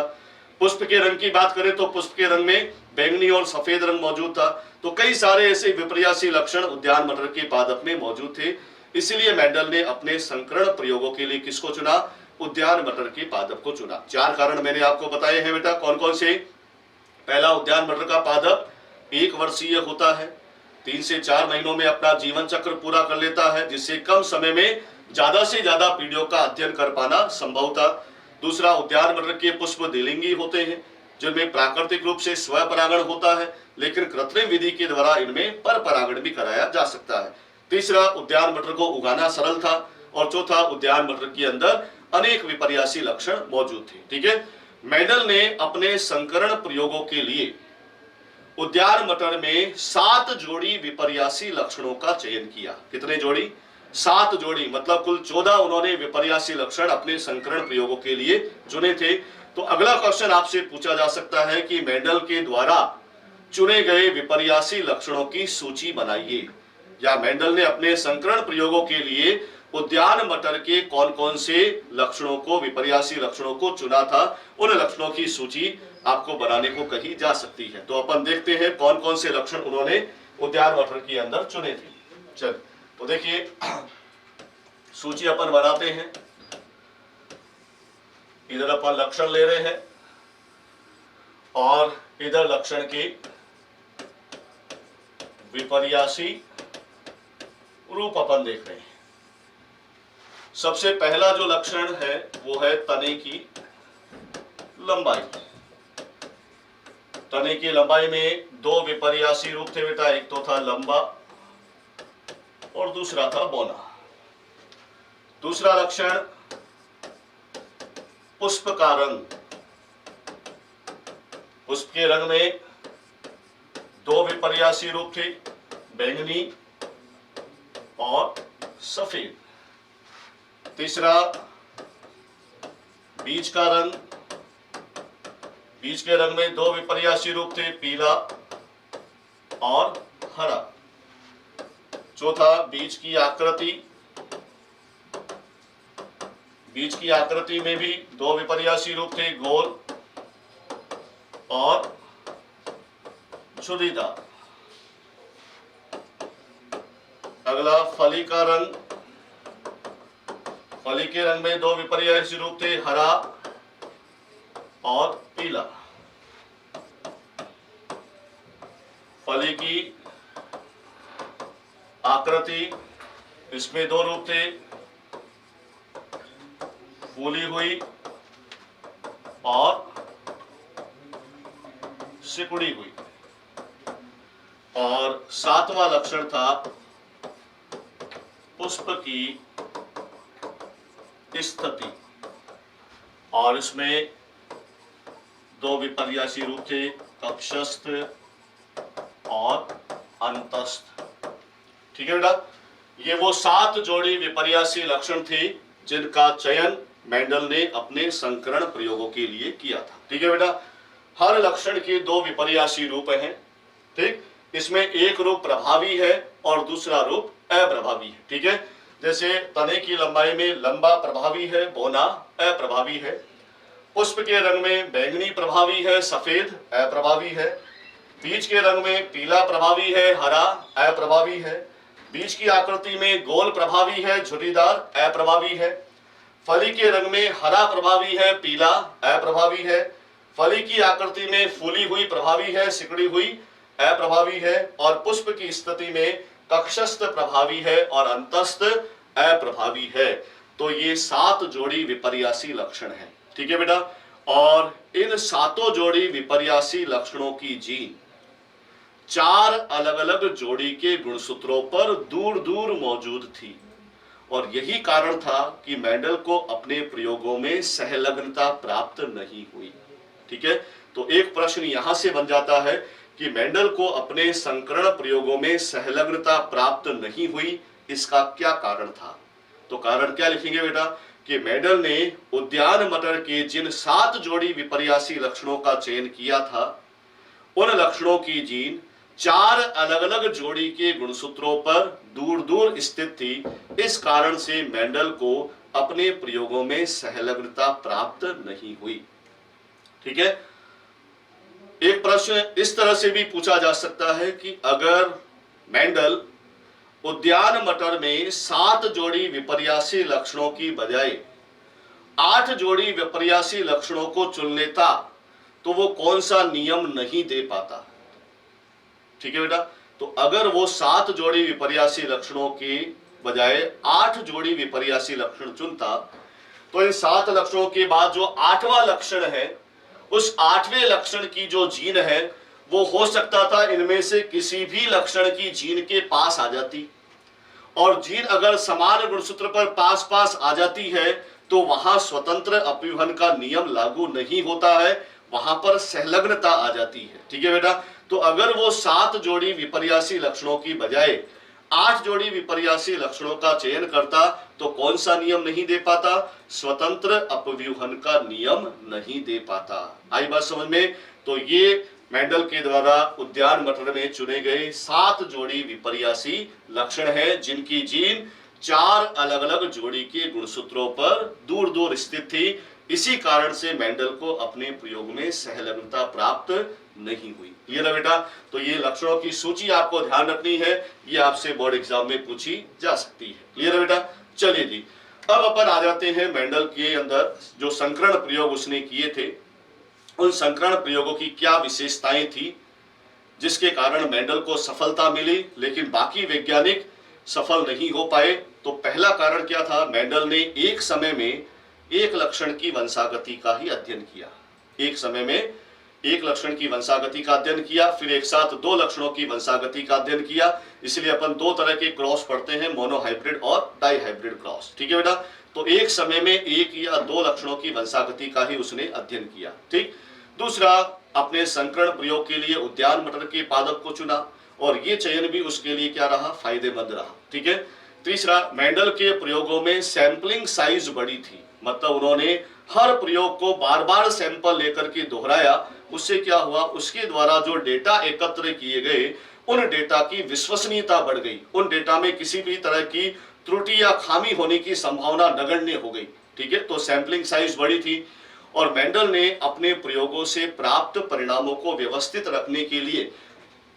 पुष्प के रंग की बात करें तो पुष्प के रंग में बैंगनी और सफेद रंग मौजूद था। तो कई सारे ऐसे विपर्यासी लक्षण उद्यान मटर के पादप में मौजूद थे। इसलिए मेंडल ने अपने संकरण प्रयोगों के लिए किसको चुना? उद्यान मटर के पादप को चुना। 4 कारण मैंने आपको बताए हैं बेटा, कौन कौन से? पहला, उद्यान मटर का पादप 1 वर्षीय होता है, 3 से 4 महीनों में अपना जीवन चक्र पूरा कर लेता है, जिससे कम समय में ज्यादा से ज्यादा पीढ़ियों का अध्ययन कर पाना संभव था। दूसरा, उद्यान मटर के पुष्प द्विलिंगी होते हैं, जिनमें प्राकृतिक रूप से स्वपरागण होता है, लेकिन कृत्रिम विधि के द्वारा इनमें पर परागण भी कराया जा सकता है। तीसरा, उद्यान मटर को उगाना सरल था। और चौथा, उद्यान मटर के अंदर अनेक विपर्यासी लक्षण मौजूद थे। ठीक है। मेंडल ने अपने संकरण प्रयोगों के लिए उद्यान मटर में 7 जोड़ी विपर्यासी लक्षणों का चयन किया। कितने जोड़ी? 7 जोड़ी मतलब कुल 14 उन्होंने विपर्यासी लक्षण अपने संकरण प्रयोगों के लिए चुने थे। तो अगला क्वेश्चन आपसे पूछा जा सकता है कि मेंडल के द्वारा चुने गए विपर्यासी लक्षणों की सूची बनाइए, या मेंडल ने अपने संकरण प्रयोगों के लिए उद्यान मटर के कौन कौन से लक्षणों को, विपर्यासी लक्षणों को चुना था, उन लक्षणों की सूची आपको बनाने को कही जा सकती है। तो अपन देखते हैं कौन कौन से लक्षण उन्होंने उद्यान मटर के अंदर चुने थे। चल तो देखिए सूची अपन बनाते हैं। इधर अपन लक्षण ले रहे हैं और इधर लक्षण के विपर्यासी रूप अपन देख रहे हैं। सबसे पहला जो लक्षण है वो है तने की लंबाई। तने की लंबाई में 2 विपर्यासी रूप थे बेटा, एक तो था लंबा और दूसरा था बौना। दूसरा लक्षण पुष्प का रंग। पुष्प के रंग में 2 विपर्यासी रूप थे, बैंगनी और सफेद। तीसरा बीज का रंग। बीज के रंग में 2 विपर्यासी रूप थे, पीला और हरा। चौथा बीज की आकृति। बीज की आकृति में भी 2 विपर्यासी रूप थे, गोल और छुरीदार। अगला फली का रंग। फली के रंग में 2 विपर्यासी रूप थे, हरा और पीला। फली की आकृति, इसमें 2 रूप थे, फूली हुई और सिकुड़ी हुई। और 7वां लक्षण था पुष्प की स्थिति, और इसमें 2 विपर्यासी रूप थे, कक्षस्थ और अंतस्थ। ठीक है बेटा, ये वो 7 जोड़ी विपर्यासी लक्षण थे जिनका चयन मेंडल ने अपने संकरण प्रयोगों के लिए किया था। ठीक है बेटा, हर लक्षण के 2 विपर्यासी रूप हैं। ठीक, इसमें एक रूप प्रभावी है और दूसरा रूप अप्रभावी है। ठीक है, जैसे तने की लंबाई में लंबा प्रभावी है, बौना अप्रभावी है। पुष्प के रंग में बैंगनी प्रभावी है, सफेद अप्रभावी है। बीज के रंग में पीला प्रभावी है, हरा अप्रभावी है। बीज की आकृति में गोल प्रभावी है, झुर्रीदार अप्रभावी है। फली के रंग में हरा प्रभावी है, पीला अप्रभावी है। फली की आकृति में फूली हुई प्रभावी है, सिकुड़ी हुई अप्रभावी है। और पुष्प की स्थिति में कक्षस्थ प्रभावी है और अंतस्थ अप्रभावी है। तो ये 7 जोड़ी विपर्यासी लक्षण हैं। ठीक है बेटा, और इन 7 जोड़ी विपर्यासी लक्षणों की जीन 4 अलग अलग जोड़ी के गुणसूत्रों पर दूर दूर मौजूद थी, और यही कारण था कि मेंडल को अपने प्रयोगों में सहलग्नता प्राप्त नहीं हुई। ठीक है, तो एक प्रश्न यहां से बन जाता है कि मेंडल को अपने संकरण प्रयोगों में सहलग्नता प्राप्त नहीं हुई, इसका क्या कारण था? तो कारण क्या लिखेंगे बेटा कि मेंडल ने उद्यान मटर के जिन 7 जोड़ी विपर्यासी लक्षणों का चयन किया था, उन लक्षणों की जीन 4 अलग अलग जोड़ी के गुणसूत्रों पर दूर दूर स्थित थी। इस कारण से मेंडल को अपने प्रयोगों में सहलग्नता प्राप्त नहीं हुई। ठीक है, एक प्रश्न इस तरह से भी पूछा जा सकता है कि अगर मेंडल उद्यान मटर में 7 जोड़ी विपर्यासी लक्षणों की बजाय 8 जोड़ी विपर्यासी लक्षणों को चुन लेता तो वो कौन सा नियम नहीं दे पाता? ठीक है बेटा, तो अगर वो 7 जोड़ी विपर्यासी लक्षणों की बजाय 8 जोड़ी विपर्यासी लक्षण चुनता तो इन 7 लक्षणों के बाद जो 8वां लक्षण है, उस 8वें लक्षण की जो जीन है वो हो सकता था इनमें से किसी भी लक्षण की जीन के पास आ जाती, और जीन अगर समान गुणसूत्र पर पास पास आ जाती है तो वहां स्वतंत्र अपव्यूहन का नियम लागू नहीं होता है, वहां पर सहलग्नता आ जाती है। ठीक है बेटा, तो अगर वो 7 जोड़ी विपर्यासी लक्षणों की बजाय 8 जोड़ी विपर्यासी लक्षणों का चयन करता तो कौन सा नियम नहीं दे पाता? स्वतंत्र अपव्यूहन का नियम नहीं दे पाता। आई बात समझ में? तो ये मेंडल के द्वारा उद्यान मटर में चुने गए 7 जोड़ी विपर्यासी लक्षण है, जिनकी जीन 4 अलग अलग जोड़ी के गुणसूत्रों पर दूर दूर स्थित थी। इसी कारण से मेंडल को अपने प्रयोग में सहलग्नता प्राप्त नहीं हुई। क्लियर है बेटा? तो ये लक्षणों की सूची आपको ध्यान रखनी है, ये आपसे बोर्ड एग्जाम में पूछी जा सकती है। क्लियर है बेटा? चलिए जी, अब अपन आ जाते हैं मेंडल के अंदर जो संकरण प्रयोग उसने किए थे, उन संकरण प्रयोगों की क्या विशेषताएं थी जिसके कारण मेंडल को सफलता मिली लेकिन बाकी वैज्ञानिक सफल नहीं हो पाए। तो पहला कारण क्या था? मेंडल ने एक समय में एक लक्षण की वंशागति का ही अध्ययन किया। एक समय में एक लक्षण की वंशागति का अध्ययन किया, फिर एक साथ 2 लक्षणों की वंशागति का अध्ययन किया। इसलिए अपन 2 तरह के क्रॉस पढ़ते हैं, मोनोहाइब्रिड और डाइहाइब्रिड क्रॉस। ठीक है बेटा? तो एक समय में 1 या 2 लक्षणों की वंशागति का ही उसने अध्ययन किया। ठीक। दूसरा, अपने संकरण प्रयोग के लिए उद्यान मटर के पादप को चुना और ये चयन भी उसके लिए क्या रहा? फायदेमंद रहा। ठीक है। तीसरा, मेंडल के प्रयोगों में सैंपलिंग साइज बड़ी थी, मतलब उन्होंने हर प्रयोग को बार बार सैंपल लेकर के दोहराया। उससे क्या हुआ? उसके द्वारा जो डेटा एकत्र किए गए उन डेटा की विश्वसनीयता बढ़ गई, उन डेटा में किसी भी तरह की त्रुटि या खामी होने की संभावना नगण्य हो गई। ठीक है। तो सैंपलिंग साइज बड़ी थी और मेंडल ने अपने प्रयोगों से प्राप्त परिणामों को व्यवस्थित रखने के लिए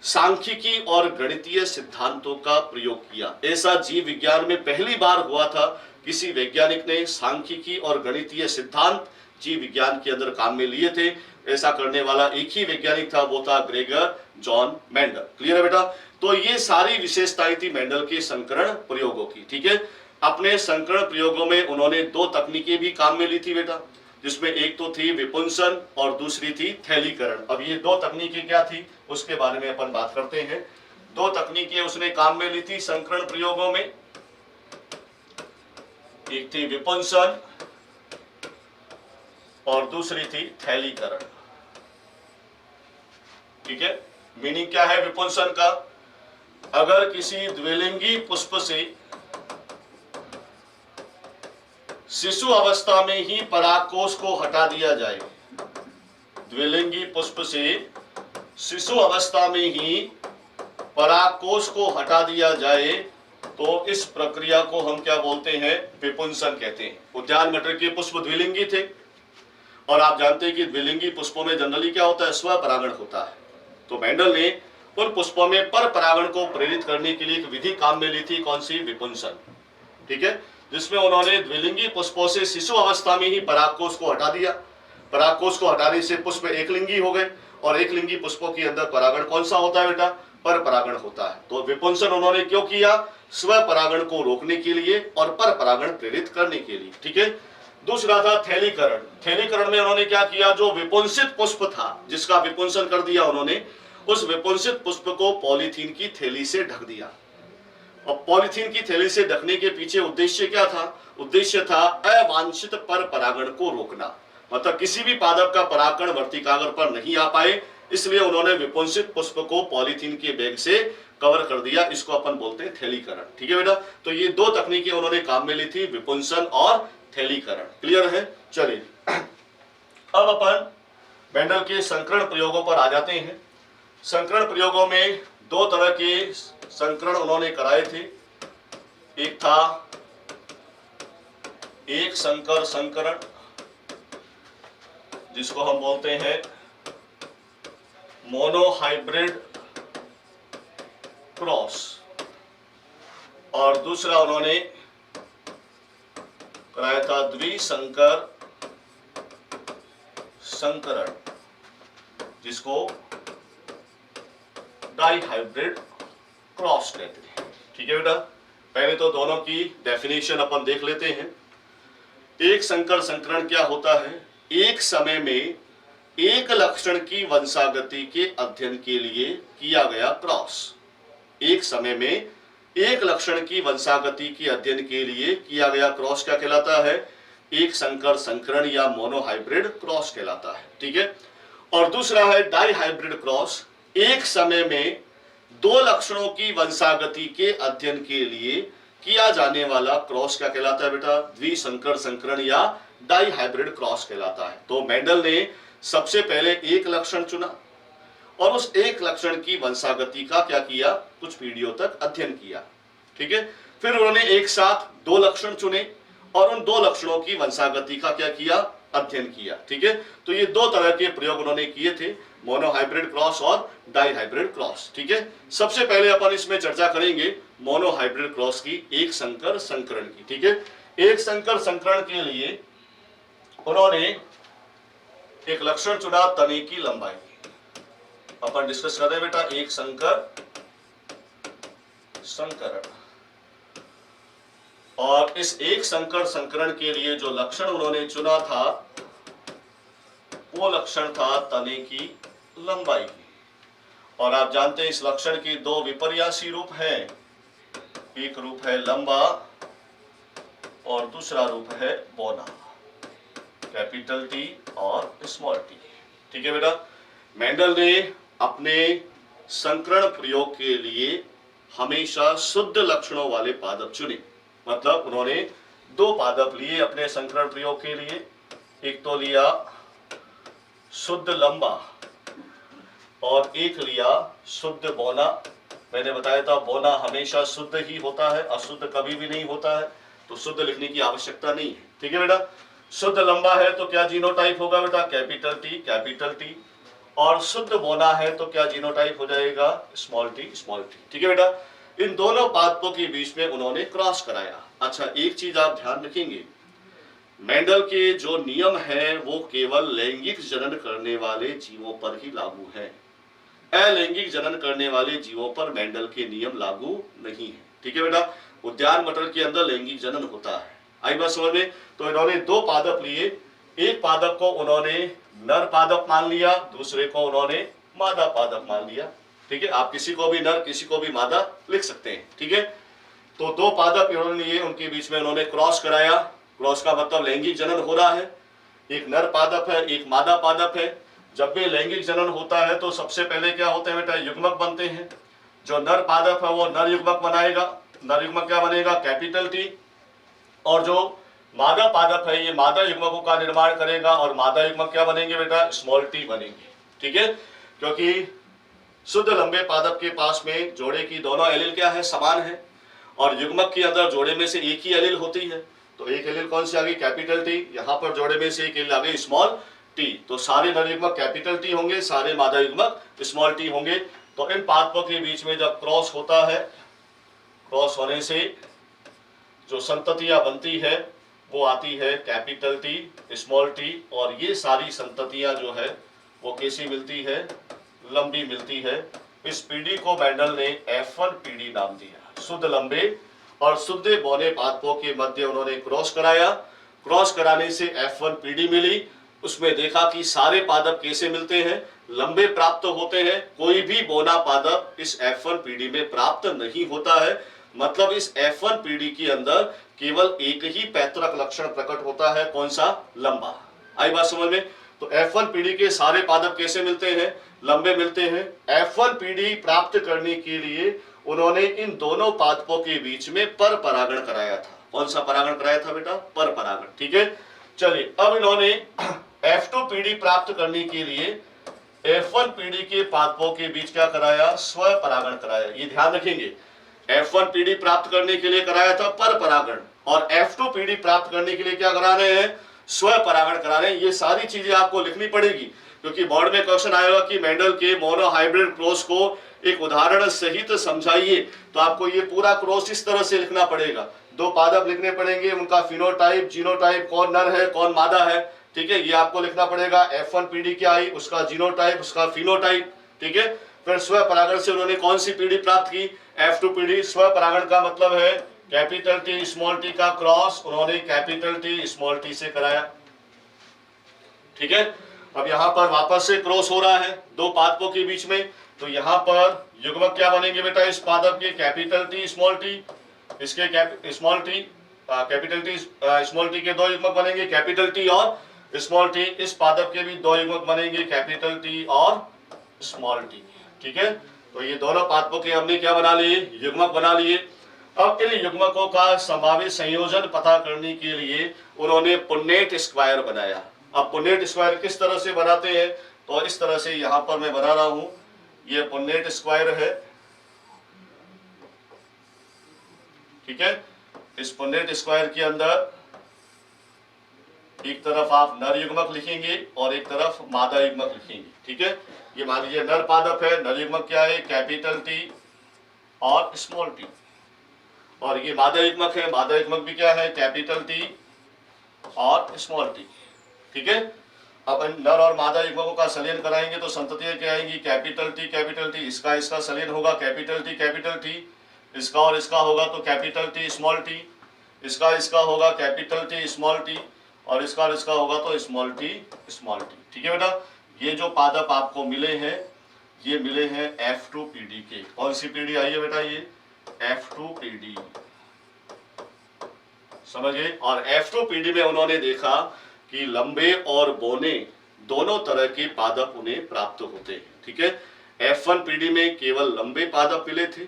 सांख्यिकी और गणितीय सिद्धांतों का प्रयोग किया। ऐसा जीव विज्ञान में पहली बार हुआ था, किसी वैज्ञानिक ने सांख्यिकी और गणितीय सिद्धांत जीव विज्ञान के अंदर काम में लिए थे। ऐसा करने वाला एक ही वैज्ञानिक था, वो था ग्रेगर जॉन मेंडल। क्लियर है बेटा? तो ये सारी विशेषताएं थी मेंडल के संकरण प्रयोगों की। ठीक है। अपने संकरण प्रयोगों में उन्होंने 2 तकनीकें भी काम में ली थी बेटा, जिसमें एक तो थी विपुंसन और दूसरी थी थैलीकरण। अब ये 2 तकनीकें क्या थी उसके बारे में अपन बात करते हैं। 2 तकनीकें उसने काम में ली थी संकरण प्रयोगों में, एक थी विपुंसन और दूसरी थी थैलीकरण। ठीक है। मीनिंग क्या है विपुंसन का? अगर किसी द्विलिंगी पुष्प से शिशु अवस्था में ही परागकोश को हटा दिया जाए, द्विलिंगी पुष्प से शिशु अवस्था में ही परागकोश को हटा दिया जाए, तो इस प्रक्रिया को हम क्या बोलते हैं? विपुंसन कहते हैं। उद्यान मटर के पुष्प द्विलिंगी थे और आप जानते हैं कि द्विलिंगी पुष्पों में जनरली क्या होता है? स्वपरागण होता है। तो मेंडल ने उन पुष्पों में पर परागण को प्रेरित करने के लिए एक विधि काम में ली थी, कौन सी? विपुंसन। ठीक है। जिसमें उन्होंने द्विलिंगी पुष्पों से शिशु अवस्था में ही परागकोश को हटा दिया। परागकोश को हटाने से पुष्प एकलिंगी हो गए और एकलिंगी पुष्पों के अंदर परागण कौन सा होता है बेटा? पर परागण होता है। तो विपुंसन उन्होंने क्यों किया? स्व परागण को रोकने के लिए और पर परागण प्रेरित करने के लिए। ठीक है। दूसरा था थैलीकरण। थैलीकरण में उन्होंने क्या किया? जो विपुंसित पुष्प था जिसका विपुंसन कर दिया उन्होंने, उस विपुंसित पुष्प को पॉलीथीन की थैली से ढक दिया। और पॉलीथीन की थैली से ढकने के पीछे उद्देश्य क्या था? उद्देश्य था अवांछित पर परागण को रोकना, मतलब किसी भी पादप का परागण वर्तिकाग्र पर नहीं आ पाए, इसलिए उन्होंने विपुंसित पुष्प को पॉलीथीन के बैग से कवर कर दिया। इसको अपन बोलते हैं थैलीकरण। ठीक है बेटा? तो ये 2 तकनीकें उन्होंने काम में ली थी, विपुंसन और थैलीकरण। क्लियर है? चलिए अब अपन मेंडल के संकरण प्रयोगों पर आ जाते हैं। संकरण प्रयोगों में 2 तरह के संकरण उन्होंने कराए थे। एक था एक संकर संकरण, जिसको हम बोलते हैं मोनोहाइब्रिड क्रॉस, और दूसरा उन्होंने कराया था द्विसंकर संकरण, जिसको डाइहाइब्रिड क्रॉस कहते हैं। ठीक है बेटा? पहले तो दोनों की डेफिनेशन अपन देख लेते हैं। एक संकर संकरण क्या होता है? एक समय में एक लक्षण की वंशागति के अध्ययन के लिए किया गया क्रॉस। एक समय में एक लक्षण की वंशागति के अध्ययन के लिए किया गया क्रॉस क्या कहलाता है? एक संकर संकरण या मोनोहाइब्रिड क्रॉस कहलाता है। ठीक है। और दूसरा है डाइहाइब्रिड क्रॉस। एक समय में दो लक्षणों की वंशागति के अध्ययन के लिए किया जाने वाला क्रॉस क्या कहलाता है बेटा? द्विसंकर संकरण या डाई हाइब्रिड क्रॉस कहलाता है। तो मेंडल ने सबसे पहले एक लक्षण चुना और उस एक लक्षण की वंशागति का क्या किया? कुछ पीढ़ियों तक अध्ययन किया। ठीक है, फिर उन्होंने एक साथ दो लक्षण चुने और उन दो लक्षणों की वंशागति का क्या किया? अध्ययन किया। ठीक है, तो ये दो तरह के प्रयोग उन्होंने किए थे, मोनोहाइब्रिड क्रॉस और डाईहाइब्रिड क्रॉस। ठीक है, सबसे पहले अपन इसमें चर्चा करेंगे मोनोहाइब्रिड क्रॉस की, एक संकर संकरण की। ठीक है, एक संकर संकरण के लिए उन्होंने एक लक्षण चुना, तने की लंबाई। अपन डिस्कस कर रहे हैं बेटा एक संकर संकरण, और इस एक संकर संकरण के लिए जो लक्षण उन्होंने चुना था वो लक्षण था तने की लंबाई की। और आप जानते हैं इस लक्षण के दो विपर्यासी रूप हैं, एक रूप है लंबा और दूसरा रूप है बौना, कैपिटल टी और स्मॉल टी। ठीक है बेटा, मेंडल ने अपने संकरण प्रयोग के लिए हमेशा शुद्ध लक्षणों वाले पादप चुने। मतलब उन्होंने दो पादप लिए अपने संकरण प्रयोग के लिए, एक तो लिया शुद्ध लंबा और एक लिया शुद्ध बौना। मैंने बताया था बौना हमेशा शुद्ध ही होता है, अशुद्ध कभी भी नहीं होता है, तो शुद्ध लिखने की आवश्यकता नहीं है। ठीक है बेटा, शुद्ध लंबा है तो क्या जीनोटाइप होगा बेटा? Capital T capital T. और शुद्ध बौना है तो क्या जीनोटाइप हो जाएगा? Small T small T. ठीक है बेटा, इन दोनों पादपों के बीच में उन्होंने क्रॉस कराया। अच्छा, एक चीज आप ध्यान रखेंगे, मेंडल के जो नियम है वो केवल लैंगिक जनन करने वाले जीवों पर ही लागू है, अलैंगिक जनन करने वाले जीवों पर मेंडल के नियम लागू नहीं है। ठीक है बेटा, उद्यान मटर के अंदर लैंगिक जनन होता है। आई बात समझ में? तो इन्होंने दो पादप लिए, एक पादप को उन्होंने नर पादप मान लिया, दूसरे को उन्होंने मादा पादप मान लिया। ठीक है, आप किसी को भी नर किसी को भी मादा लिख सकते हैं। ठीक है, तो दो पादप इन्होंने लिए, उनके बीच में उन्होंने क्रॉस कराया। क्रॉस का मतलब लैंगिक जनन हो रहा है, एक नर पादप है एक मादा पादप है। जब भी लैंगिक जनन होता है तो सबसे पहले क्या होते हैं बेटा? युग्मक बनते हैं। जो नर पादप है वो नर युग्मक बनाएगा, नर युग्मक क्या बनेगा? Capital T. और जो मादा पादप है ये मादा युग्मकों का निर्माण करेगा और मादा युग्मक क्या बनेंगे बेटा? स्मॉल टी बनेंगे। ठीक है, क्योंकि शुद्ध लंबे पादप के पास में जोड़े की दोनों एलील क्या है? समान है, और युग्मक के अंदर जोड़े में से एक ही एलील होती है। तो एक एलील कौन सी आ गई? Capital T. यहाँ पर जोड़े में से एक एलील आ गई स्मॉल टी। तो सारे नर युग्मक कैपिटल टी होंगे, सारे मादा युग्मक स्मॉल टी होंगे। तो इन पादपों के बीच में जब क्रॉस होता है, क्रॉस होने से जो संततियां बनती है वो आती है कैपिटल टी स्मॉल टी। और ये सारी संततियां जो है वो कैसी मिलती है? लंबी मिलती है। इस पीढ़ी को मेंडल ने F1 पीढ़ी नाम दिया। शुद्ध लंबे और शुद्ध बौने पादपों के मध्य उन्होंने क्रॉस कराया। क्रॉस कराने से F1 पीढ़ी मिली। उसमें देखा कि सारे पादप कैसे मिलते हैं? लंबे प्राप्त होते हैं। कोई भी बौना पादप इस F1 पीढ़ी में प्राप्त नहीं होता है। मतलब इस F1 पीढ़ी के अंदर केवल एक ही पैतृक लक्षण प्रकट होता है, कौन सा? लंबा। आई बात समझ में? तो F1 पीढ़ी के सारे पादप कैसे मिलते हैं? लंबे मिलते हैं। F1 पीढ़ी प्राप्त करने के लिए उन्होंने इन दोनों पादपों के बीच में पर परागण कराया था। कौन सा परागण कराया था बेटा? पर परागण। ठीक है, चलिए अब इन्होंने F2 पीढ़ी प्राप्त करने के लिए F1 पीढ़ी के पादपों के बीच क्या कराया? स्व परागण कराया। ये ध्यान रखेंगे, F1 पीढ़ी प्राप्त करने के लिए कराया था पर परागण, और F2 पीढ़ी प्राप्त करने के लिए क्या करा रहे हैं? स्व परागण करा रहे हैं। ये सारी चीजें आपको लिखनी पड़ेगी, क्योंकि बोर्ड में क्वेश्चन आएगा कि मेंडल के मोनोहाइब्रिड क्रॉस को एक उदाहरण सहित समझाइए। तो आपको ये पूरा क्रॉस इस तरह से लिखना पड़ेगा। दो पादप लिखने पड़ेंगे, उनका फिनोटाइप जीनोटाइप, कौन नर है कौन मादा है। ठीक है, ये आपको लिखना पड़ेगा। F1 पीढ़ी क्या आई? उसका जीनोटाइप उसका फिनोटाइप। ठीक है, फिर स्व परागण से उन्होंने कौन सी पीढ़ी प्राप्त की? F2 पीढ़ी। स्व परागण का मतलब है कैपिटल टी स्मॉल टी का क्रॉस उन्होंने कैपिटल टी स्मॉल टी से कराया। ठीक है, अब यहाँ पर वापस से क्रॉस हो रहा है दो पादपों के बीच में। तो यहाँ पर युग्मक क्या बनेंगे बेटा? इस पादप के कैपिटल टी स्मॉल टी, इसके small T capital T small T के दो युग्मक बनेंगे, कैपिटल टी और स्मॉल टी। इस पादप के भी दो युग्मक बनेंगे, कैपिटल टी और स्मॉल टी। ठीक है, तो ये दोनों पादपों के हमने क्या बना लिए, युग्मक बना लिए। अब इन युग्मकों का संभावित संयोजन पता करने के लिए उन्होंने पुन्नेट स्क्वायर बनाया। अब पुन्नेट स्क्वायर किस तरह से बनाते हैं, तो इस तरह से यहां पर मैं बना रहा हूं, ये पुन्नेट स्क्वायर है, ठीक है। इस पुन्नेट स्क्वायर के अंदर एक तरफ आप नर युग्मक लिखेंगे और एक तरफ मादा युग्मक लिखेंगे, ठीक है। ये मान लीजिए नर पादप है, नर युग्मक क्या है, कैपिटल टी और स्मॉल टी, और ये मादा युग्मक है, मादा युग्मक भी क्या है, कैपिटल टी और स्मॉल टी, ठीक है। अब नर और मादा युग्मकों का संलयन कराएंगे तो संततियां क्या आएंगी, कैपिटल टी, इसका संलयन होगा कैपिटल टी, इसका और इसका होगा तो कैपिटल टी स्मॉल टी, इसका होगा कैपिटल टी स्मॉल टी, और इसका होगा तो स्मॉल टी, ठीक है बेटा। ये जो पादप आपको मिले हैं, ये मिले हैं F2PD के। कौन सी पीढ़ी आई है बेटा, ये F2PD, समझिए। और F2PD में उन्होंने देखा कि लंबे और बौने दोनों तरह के पादप उन्हें प्राप्त होते हैं, ठीक है। F1PD में केवल लंबे पादप मिले थे,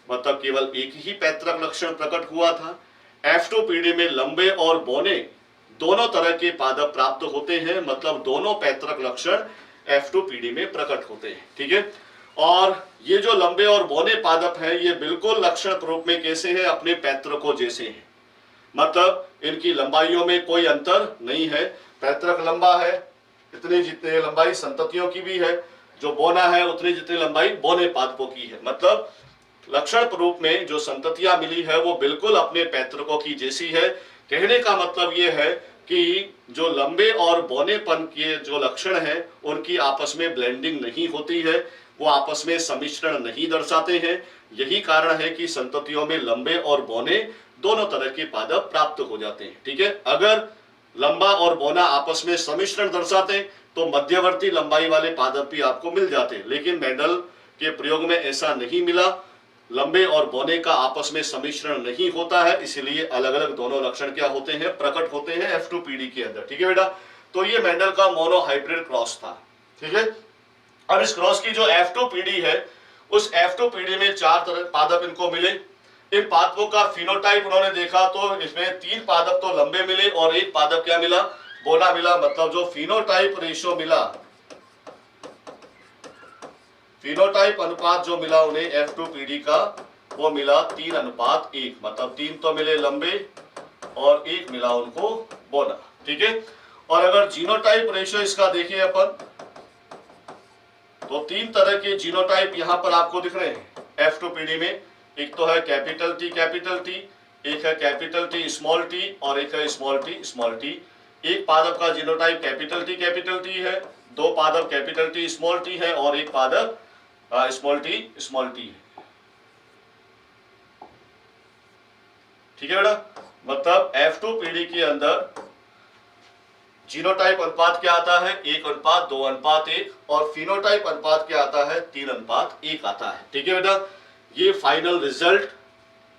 मतलब केवल एक ही पैतृक लक्षण प्रकट हुआ था। F2PD में लंबे और बौने दोनों तरह के पादप प्राप्त होते हैं, मतलब दोनों पैतृक लक्षण F2PD में प्रकट होते हैं, ठीक है। और ये जो लंबे और बौने पादप हैं, ये बिल्कुल लक्षण रूप में कैसे हैं, अपने पैतृकों जैसे हैं, मतलब इनकी लंबाइयों में कोई अंतर नहीं है। पैतृक लंबा है, इतनी जितनी लंबाई संततियों की भी है, जो बौना है उतनी जितनी लंबाई बौने पादपों की है, मतलब लक्षण रूप में जो संततियां मिली है वो बिल्कुल अपने पैतृकों की जैसी है। कहने का मतलब ये है कि जो लंबे और बौनेपन के जो लक्षण हैं उनकी आपस में ब्लेंडिंग नहीं होती है, वो आपस में सम्मिश्रण नहीं दर्शाते हैं। यही कारण है कि संततियों में लंबे और बौने दोनों तरह के पादप प्राप्त हो जाते हैं, ठीक है। अगर लंबा और बौना आपस में सम्मिश्रण दर्शाते तो मध्यवर्ती लंबाई वाले पादप भी आपको मिल जाते, लेकिन मेंडल के प्रयोग में ऐसा नहीं मिला। लंबे और बौने का आपस में सम्मिश्रण नहीं होता है, इसलिए अलग अलग दोनों लक्षण क्या होते हैं, प्रकट होते हैं F2PD के अंदर, ठीक है बेटा। तो ये मेंडल का मोनोहाइब्रिड क्रॉस था, ठीक है। अब इस क्रॉस की जो F2PD है, उस F2PD में 4 तरह पादप इनको मिले। इन पादपों का फिनोटाइप उन्होंने देखा तो इसमें 3 पादप तो लंबे मिले और 1 पादप क्या मिला, बौना मिला, मतलब जो फिनोटाइप रेशियो मिला, फिनोटाइप अनुपात जो मिला उन्हें F2PD का, वो मिला 3:1, मतलब 3 तो मिले लंबे और 1 मिला उनको बौना, ठीक है। और अगर जीनोटाइप रेशियो इसका देखें अपन, तो 3 तरह के जीनोटाइप यहां पर आपको दिख रहे हैं F2PD में। एक तो है कैपिटल टी, एक है कैपिटल टी स्मॉल टी, और एक है स्मॉल टी। एक पादप का जीनोटाइप कैपिटल टी है, 2 पादप कैपिटल टी स्मॉल टी है, और एक पादप स्मॉल टी है, ठीक है बेटा। मतलब F2PD के अंदर जीनोटाइप अनुपात क्या आता है, 1:2:1, और फिनोटाइप अनुपात क्या आता है, 3:1 आता है, ठीक है बेटा। ये फाइनल रिजल्ट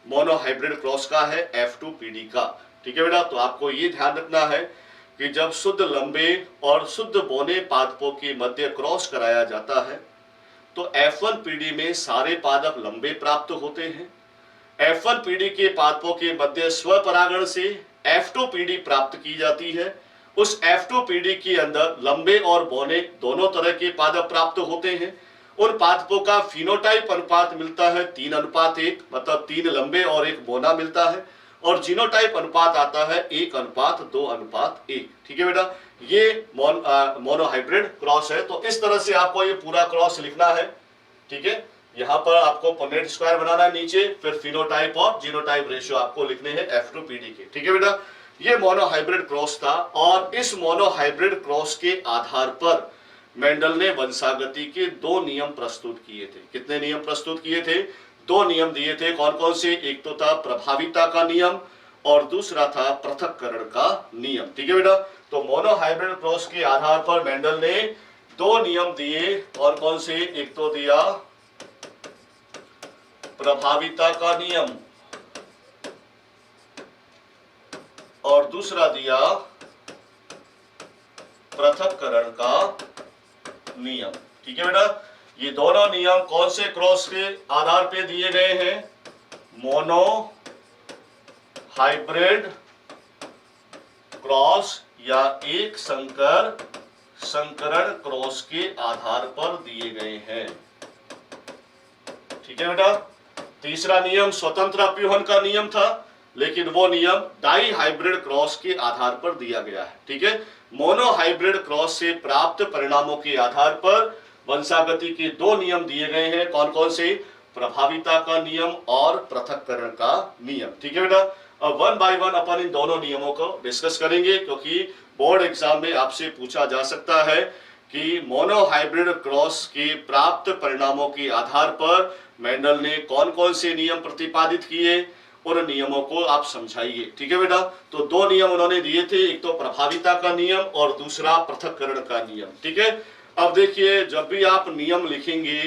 मोनोहाइब्रिड क्रॉस का है F2PD का, ठीक है बेटा। तो आपको ये ध्यान रखना है कि जब शुद्ध लंबे और शुद्ध बौने पादपों के मध्य क्रॉस कराया जाता है तो F1PD में सारे पादप लंबे प्राप्त होते हैं। F1PD के पादपों के मध्य स्वपरागण से F2PD प्राप्त की जाती है। उस F2PD के अंदर लंबे और बौने दोनों तरह के पादप प्राप्त होते हैं। उन पादपों का फिनोटाइप अनुपात मिलता है 3:1, मतलब 3 लंबे और 1 बौना मिलता है, और जीनोटाइप अनुपात आता है 1:2:1, ठीक है बेटा। ये मोनोहाइब्रिड क्रॉस है। तो इस तरह से आपको ये पूरा क्रॉस लिखना है, ठीक है। यहाँ पर आपको पुन्नेट स्क्वायर बनाना है नीचे, फिर फिनोटाइप और जीनोटाइप रेशियो आपको लिखने हैं F2PD के, ठीक है बेटा। ये मोनोहाइब्रिड क्रॉस था, और इस मोनोहाइब्रिड क्रॉस के आधार पर मेंडल ने वंशागति के 2 नियम प्रस्तुत किए थे। कितने नियम प्रस्तुत किए थे, 2 नियम दिए थे। कौन कौन से, एक तो था प्रभाविता का नियम और दूसरा था पृथक्करण का नियम, ठीक है बेटा। तो मोनोहाइब्रिड क्रॉस के आधार पर मेंडल ने 2 नियम दिए। कौन कौन से, एक तो दिया प्रभाविता का नियम और दूसरा दिया पृथक्करण का नियम, ठीक है बेटा। ये दोनों नियम कौन से क्रॉस के आधार पे दिए गए हैं? मोनो हाइब्रिड क्रॉस या एक संकरण क्रॉस के आधार पर दिए गए हैं। ठीक है बेटा। तीसरा नियम स्वतंत्र अप्यूहन का नियम था, लेकिन वो नियम डाई हाइब्रिड क्रॉस के आधार पर दिया गया है। ठीक है। मोनो हाइब्रिड क्रॉस से प्राप्त परिणामों के आधार पर वंशागति के दो नियम दिए गए हैं। कौन कौन से? प्रभाविता का नियम और पृथक्करण का नियम। ठीक है बेटा। अब वन बाय वन अपन इन दोनों नियमों को डिस्कस करेंगे, क्योंकि बोर्ड एग्जाम में आपसे पूछा जा सकता है कि मोनो हाइब्रिड क्रॉस के प्राप्त परिणामों के आधार पर मेंडल ने कौन कौन से नियम प्रतिपादित किए, उन नियमों को आप समझाइए। ठीक है बेटा। तो दो नियम उन्होंने दिए थे, एक तो प्रभाविता का नियम और दूसरा पृथक्करण का नियम। ठीक है। अब देखिए, जब भी आप नियम लिखेंगे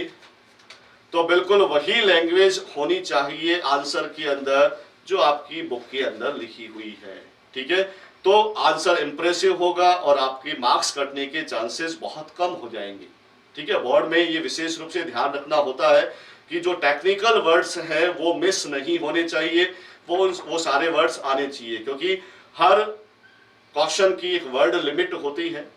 तो बिल्कुल वही लैंग्वेज होनी चाहिए आंसर के अंदर जो आपकी बुक के अंदर लिखी हुई है। ठीक है। तो आंसर इंप्रेसिव होगा और आपके मार्क्स कटने के चांसेस बहुत कम हो जाएंगे। ठीक है। बोर्ड में ये विशेष रूप से ध्यान रखना होता है कि जो टेक्निकल वर्ड्स हैं वो मिस नहीं होने चाहिए, वो सारे वर्ड्स आने चाहिए, क्योंकि हर क्वेश्चन की एक वर्ड लिमिट होती है,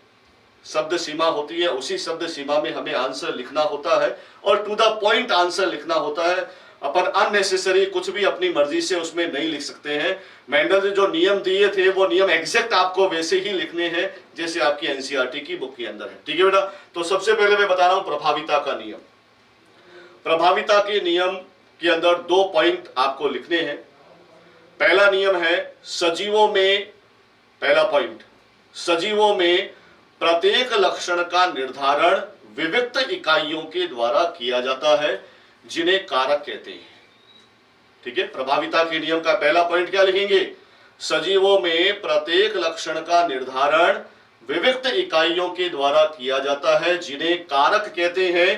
शब्द सीमा होती है। उसी शब्द सीमा में हमें आंसर लिखना होता है और टू द पॉइंट आंसर लिखना होता है। अपन अननेसेसरी कुछ भी अपनी मर्जी से उसमें नहीं लिख सकते हैं। मेंडल ने जो नियम दिए थे वो नियम एग्जैक्ट आपको वैसे ही लिखने हैं जैसे आपकी एनसीईआरटी की बुक के अंदर है। ठीक है बेटा। तो सबसे पहले मैं बता रहा हूं प्रभाविता का नियम। प्रभाविता के नियम के अंदर दो पॉइंट आपको लिखने हैं। पहला नियम है सजीवों में, पहला पॉइंट, सजीवों में प्रत्येक लक्षण का निर्धारण विविक्त इकाइयों के द्वारा किया जाता है जिन्हें कारक कहते हैं। ठीक है। प्रभाविता के नियम का पहला पॉइंट क्या लिखेंगे? सजीवों में प्रत्येक लक्षण का निर्धारण विविक्त इकाइयों के द्वारा किया जाता है जिन्हें कारक कहते हैं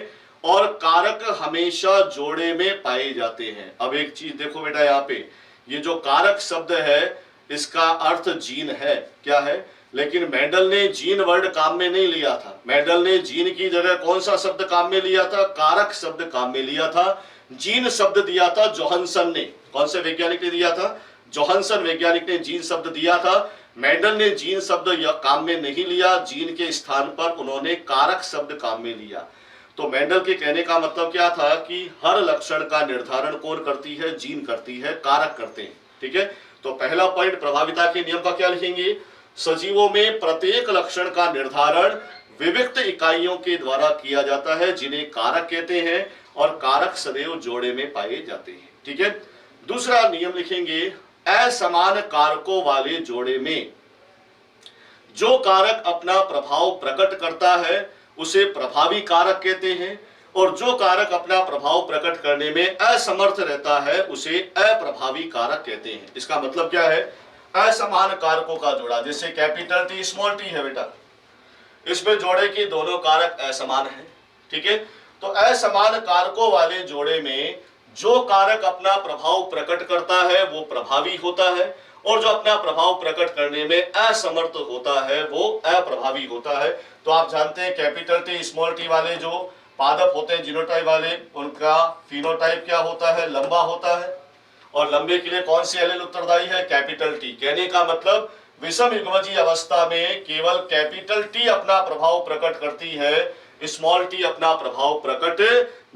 और कारक हमेशा जोड़े में पाए जाते हैं। अब एक चीज देखो बेटा, यहाँ पे ये जो कारक शब्द है इसका अर्थ जीन है। क्या है? लेकिन मेंडल ने जीन वर्ड काम में नहीं लिया था। मेंडल ने जीन की जगह कौन सा शब्द काम में लिया था? कारक शब्द काम में लिया था। जीन शब्द दिया था जोहानसन ने। कौन से वैज्ञानिक ने दिया था? जोहानसन वैज्ञानिक ने जीन शब्द दिया था। मेंडल ने जीन शब्द काम में नहीं लिया, जीन के स्थान पर उन्होंने कारक शब्द काम में लिया। तो मेंडल के कहने का मतलब क्या था कि हर लक्षण का निर्धारण कौन करती है? जीन करती है, कारक करते हैं। ठीक है। तो पहला पॉइंट प्रभाविता के नियम का क्या लिखेंगे? सजीवों में प्रत्येक लक्षण का निर्धारण विविक्त इकाइयों के द्वारा किया जाता है जिन्हें कारक कहते हैं और कारक सदैव जोड़े में पाए जाते हैं। ठीक है। दूसरा नियम लिखेंगे असमान कारकों वाले जोड़े में जो कारक अपना प्रभाव प्रकट करता है उसे प्रभावी कारक कहते हैं और जो कारक अपना प्रभाव प्रकट करने में असमर्थ रहता है उसे अप्रभावी कारक कहते हैं। इसका मतलब क्या है? असमान कारकों का जोड़ा, जैसे कैपिटल टी स्मॉल टी है बेटा, इसमें जोड़े के दोनों कारक असमान हैं। ठीक है। तो असमान कारकों वाले जोड़े में जो कारक अपना प्रभाव प्रकट करता है वो प्रभावी होता है और जो अपना प्रभाव प्रकट करने में असमर्थ होता है वो अप्रभावी होता है। तो आप जानते हैं कैपिटल टी स्मॉल टी वाले जो पादप होते हैं जीनोटाइप वाले, उनका फिनोटाइप क्या होता है? लंबा होता है। और लंबे के लिए कौन सी एलील उत्तरदायी है? Capital T. कहने का मतलब विषम युग्मजीय अवस्था में केवल कैपिटल टी अपना प्रभाव प्रकट करती है, स्मॉल टी अपना प्रभाव प्रकट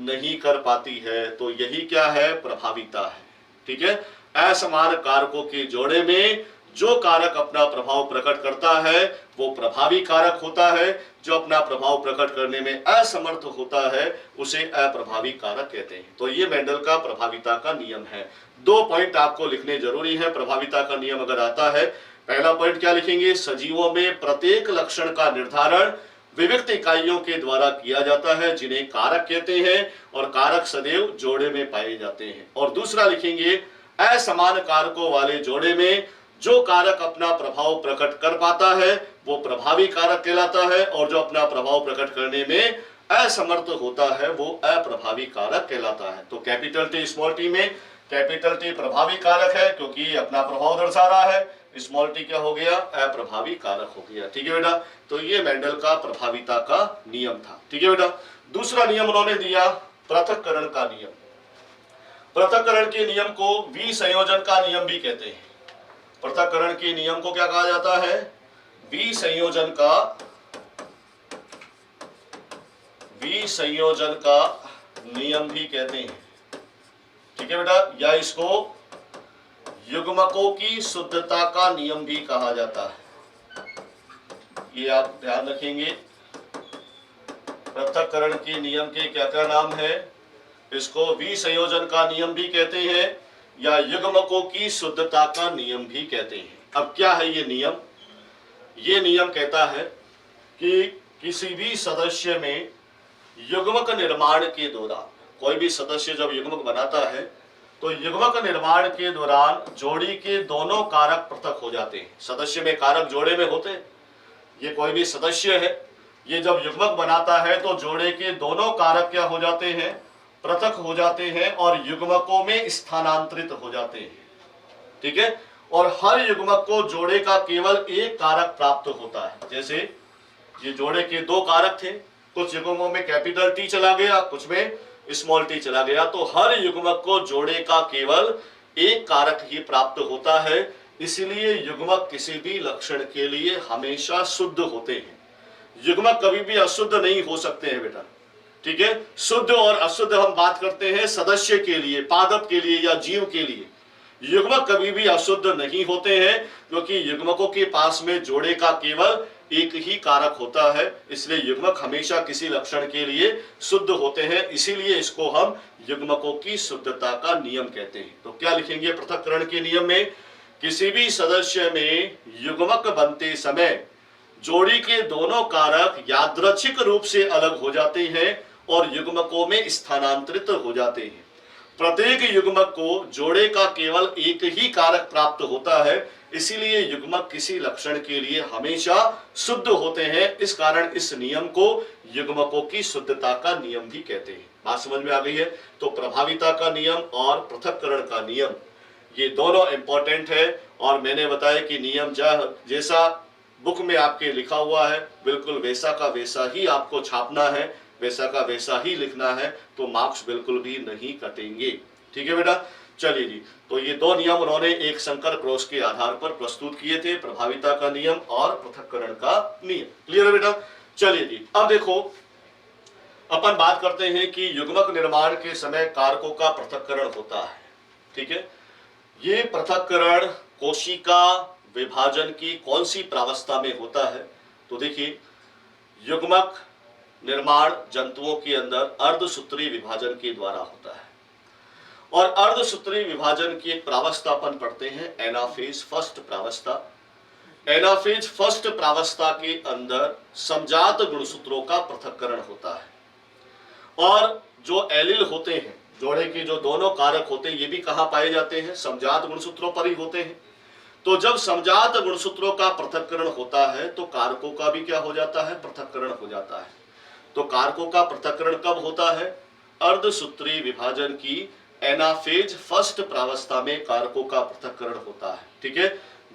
नहीं कर पाती है। तो यही क्या है? प्रभाविता है। ठीक है। असमान कारकों के जोड़े में जो कारक अपना प्रभाव प्रकट करता है वो प्रभावी कारक होता है, जो अपना प्रभाव प्रकट करने में असमर्थ होता है उसे अप्रभावी कारक कहते हैं। तो ये मेंडल का प्रभाविता का नियम है। दो पॉइंट आपको लिखने जरूरी है। प्रभाविता का नियम अगर आता है, पहला पॉइंट क्या लिखेंगे? सजीवों में प्रत्येक लक्षण का निर्धारण विविक्त इकाइयों के द्वारा किया जाता है जिन्हें कारक कहते हैं और कारक सदैव जोड़े में पाए जाते हैं। और दूसरा लिखेंगे असमान कारकों वाले जोड़े में जो कारक अपना प्रभाव प्रकट कर पाता है वो प्रभावी कारक कहलाता है और जो अपना प्रभाव प्रकट करने में असमर्थ होता है वो अप्रभावी कारक कहलाता है। तो कैपिटल टी स्मॉल टी में कैपिटल टी प्रभावी कारक है क्योंकि अपना प्रभाव दर्शा रहा है, स्मॉल टी क्या हो गया, अप्रभावी कारक हो गया। ठीक है बेटा, तो ये मेंडल का प्रभाविता का नियम था। ठीक है बेटा, दूसरा नियम उन्होंने दिया पृथक्करण का नियम। पृथक्करण के नियम को विसंयोजन का नियम भी कहते हैं। पृथक्करण के नियम को क्या कहा जाता है, विसंयोजन का नियम भी कहते हैं। ठीक है बेटा, या इसको युग्मकों की शुद्धता का नियम भी कहा जाता है। ये आप ध्यान रखेंगे, पृथक्करण के नियम के क्या क्या नाम है, इसको विसंयोजन का नियम भी कहते हैं या युग्मकों की शुद्धता का नियम भी कहते हैं। अब क्या है ये नियम? ये नियम कहता है कि किसी भी सदस्य में युग्मक निर्माण के दौरान, कोई भी सदस्य जब युग्मक बनाता है तो युग्मक निर्माण के दौरान जोड़ी के दोनों कारक पृथक हो जाते हैं। सदस्य में कारक जोड़े में होते हैं, ये कोई भी सदस्य है, ये जब युग्मक बनाता है तो जोड़े के दोनों कारक क्या हो जाते हैं, पृथक हो जाते हैं और युग्मकों में स्थानांतरित हो जाते हैं। ठीक है, और हर युग्मक को जोड़े का केवल एक कारक प्राप्त होता है। जैसे ये जोड़े के दो कारक थे, कुछ युग्मकों में कैपिटल टी चला गया, कुछ में स्मॉल टी चला गया, तो हर युग्मक को जोड़े का केवल एक कारक ही प्राप्त होता है। इसलिए युग्मक किसी भी लक्षण के लिए हमेशा शुद्ध होते हैं। युग्मक कभी भी अशुद्ध नहीं हो सकते हैं बेटा। ठीक है, शुद्ध और अशुद्ध हम बात करते हैं सदस्य के लिए, पादप के लिए या जीव के लिए। युग्मक कभी भी अशुद्ध नहीं होते हैं क्योंकि युग्मकों के पास में जोड़े का केवल एक ही कारक होता है। इसलिए युग्मक हमेशा किसी लक्षण के लिए शुद्ध होते हैं, इसीलिए इसको हम युग्मकों की शुद्धता का नियम कहते हैं। तो क्या लिखेंगे पृथक्करण के नियम में, किसी भी सदस्य में युग्मक बनते समय जोड़ी के दोनों कारक यादृच्छिक रूप से अलग हो जाते हैं और युग्मकों में स्थानांतरित हो जाते हैं। प्रत्येक युग्मक को जोड़े का केवल एक ही कारक प्राप्त होता है, इसीलिए युग्मक किसी लक्षण के लिए हमेशा शुद्ध होते हैं। इस कारण इस नियम को युग्मकों की शुद्धता का नियम भी कहते हैं। बात समझ में आ गई है? तो प्रभाविता का नियम और पृथक्करण का नियम ये दोनों इंपॉर्टेंट है। और मैंने बताया कि नियम जैसा बुक में आपके लिखा हुआ है बिल्कुल वैसा का वैसा ही आपको छापना है, वैसा का वैसा ही लिखना है, तो मार्क्स बिल्कुल भी नहीं कटेंगे। ठीक है बेटा, चलिए जी, तो ये दो नियम उन्होंने एक संकर क्रॉस के आधार पर प्रस्तुत किए थे, प्रभाविता का नियम और पृथक्करण का नियम। क्लियर है बेटा? चलिए जी, अब देखो अपन बात करते हैं कि युग्मक निर्माण के समय कारकों का पृथक्करण होता है। ठीक है, ये पृथक्करण कोशिका विभाजन की कौन सी प्रावस्था में होता है? तो देखिए, युग्मक निर्माण जंतुओं के अंदर अर्धसूत्री विभाजन के द्वारा होता है और अर्धसूत्री विभाजन की एक प्रावस्था अपन पढ़ते हैं एनाफेज फर्स्ट प्रावस्था। एनाफेज फर्स्ट प्रावस्था के अंदर समजात गुणसूत्रों का पृथक्करण होता है और जो एलिल होते हैं, जोड़े के जो दोनों कारक होते हैं, ये भी कहाँ पाए जाते हैं? समजात गुणसूत्रों पर ही होते हैं। तो जब समजात गुणसूत्रों का पृथक्करण होता है तो कारकों का भी क्या हो जाता है? पृथक्करण हो जाता है। तो कारकों का पृथक्करण कब होता है? अर्धसूत्री विभाजन की एनाफेज फर्स्ट प्रावस्था में कारकों का पृथक्करण होता है। ठीक है,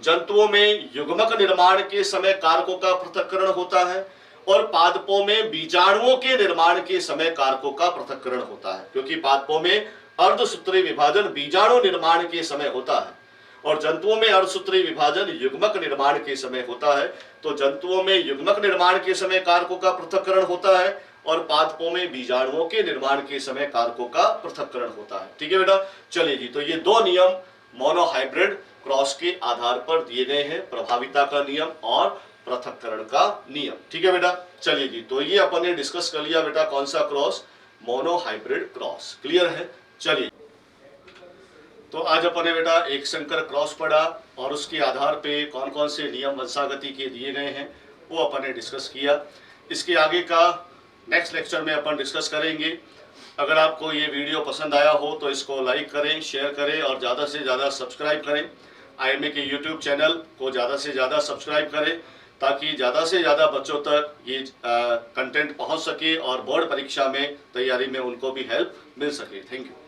जंतुओं में युग्मक निर्माण के समय कारकों का पृथक्करण होता है और पादपों में बीजाणुओं के निर्माण के समय कारकों का पृथक्करण होता है, क्योंकि पादपों में अर्धसूत्री विभाजन बीजाणु निर्माण के समय होता है और जंतुओं में अर्धसूत्री विभाजन युग्मक निर्माण के समय होता है। तो जंतुओं में युग्मक निर्माण के समय कारकों का पृथक्करण होता है और पादपों में बीजाणुओं के निर्माण के समय कारकों का पृथक्करण होता है। ठीक है बेटा, चलिए जी, तो ये दो नियम मोनोहाइब्रिड क्रॉस के आधार पर दिए गए हैं, प्रभाविता का नियम और पृथक्करण का नियम। ठीक है बेटा, चलिए जी, तो ये अपन ने डिस्कस कर लिया बेटा, कौन सा क्रॉस? Monohybrid cross. क्लियर है? चलिए, तो आज अपन ने बेटा एक संकर क्रॉस पढ़ा और उसके आधार पे कौन कौन से नियम वंशागति के दिए गए हैं वो अपन ने डिस्कस किया। इसके आगे का नेक्स्ट लेक्चर में अपन डिस्कस करेंगे। अगर आपको ये वीडियो पसंद आया हो तो इसको लाइक करें, शेयर करें और ज़्यादा से ज़्यादा सब्सक्राइब करें। IMA के YouTube चैनल को ज़्यादा से ज़्यादा सब्सक्राइब करें ताकि ज़्यादा से ज़्यादा बच्चों तक ये कंटेंट पहुंच सके और बोर्ड परीक्षा में तैयारी में उनको भी हेल्प मिल सके। Thank you.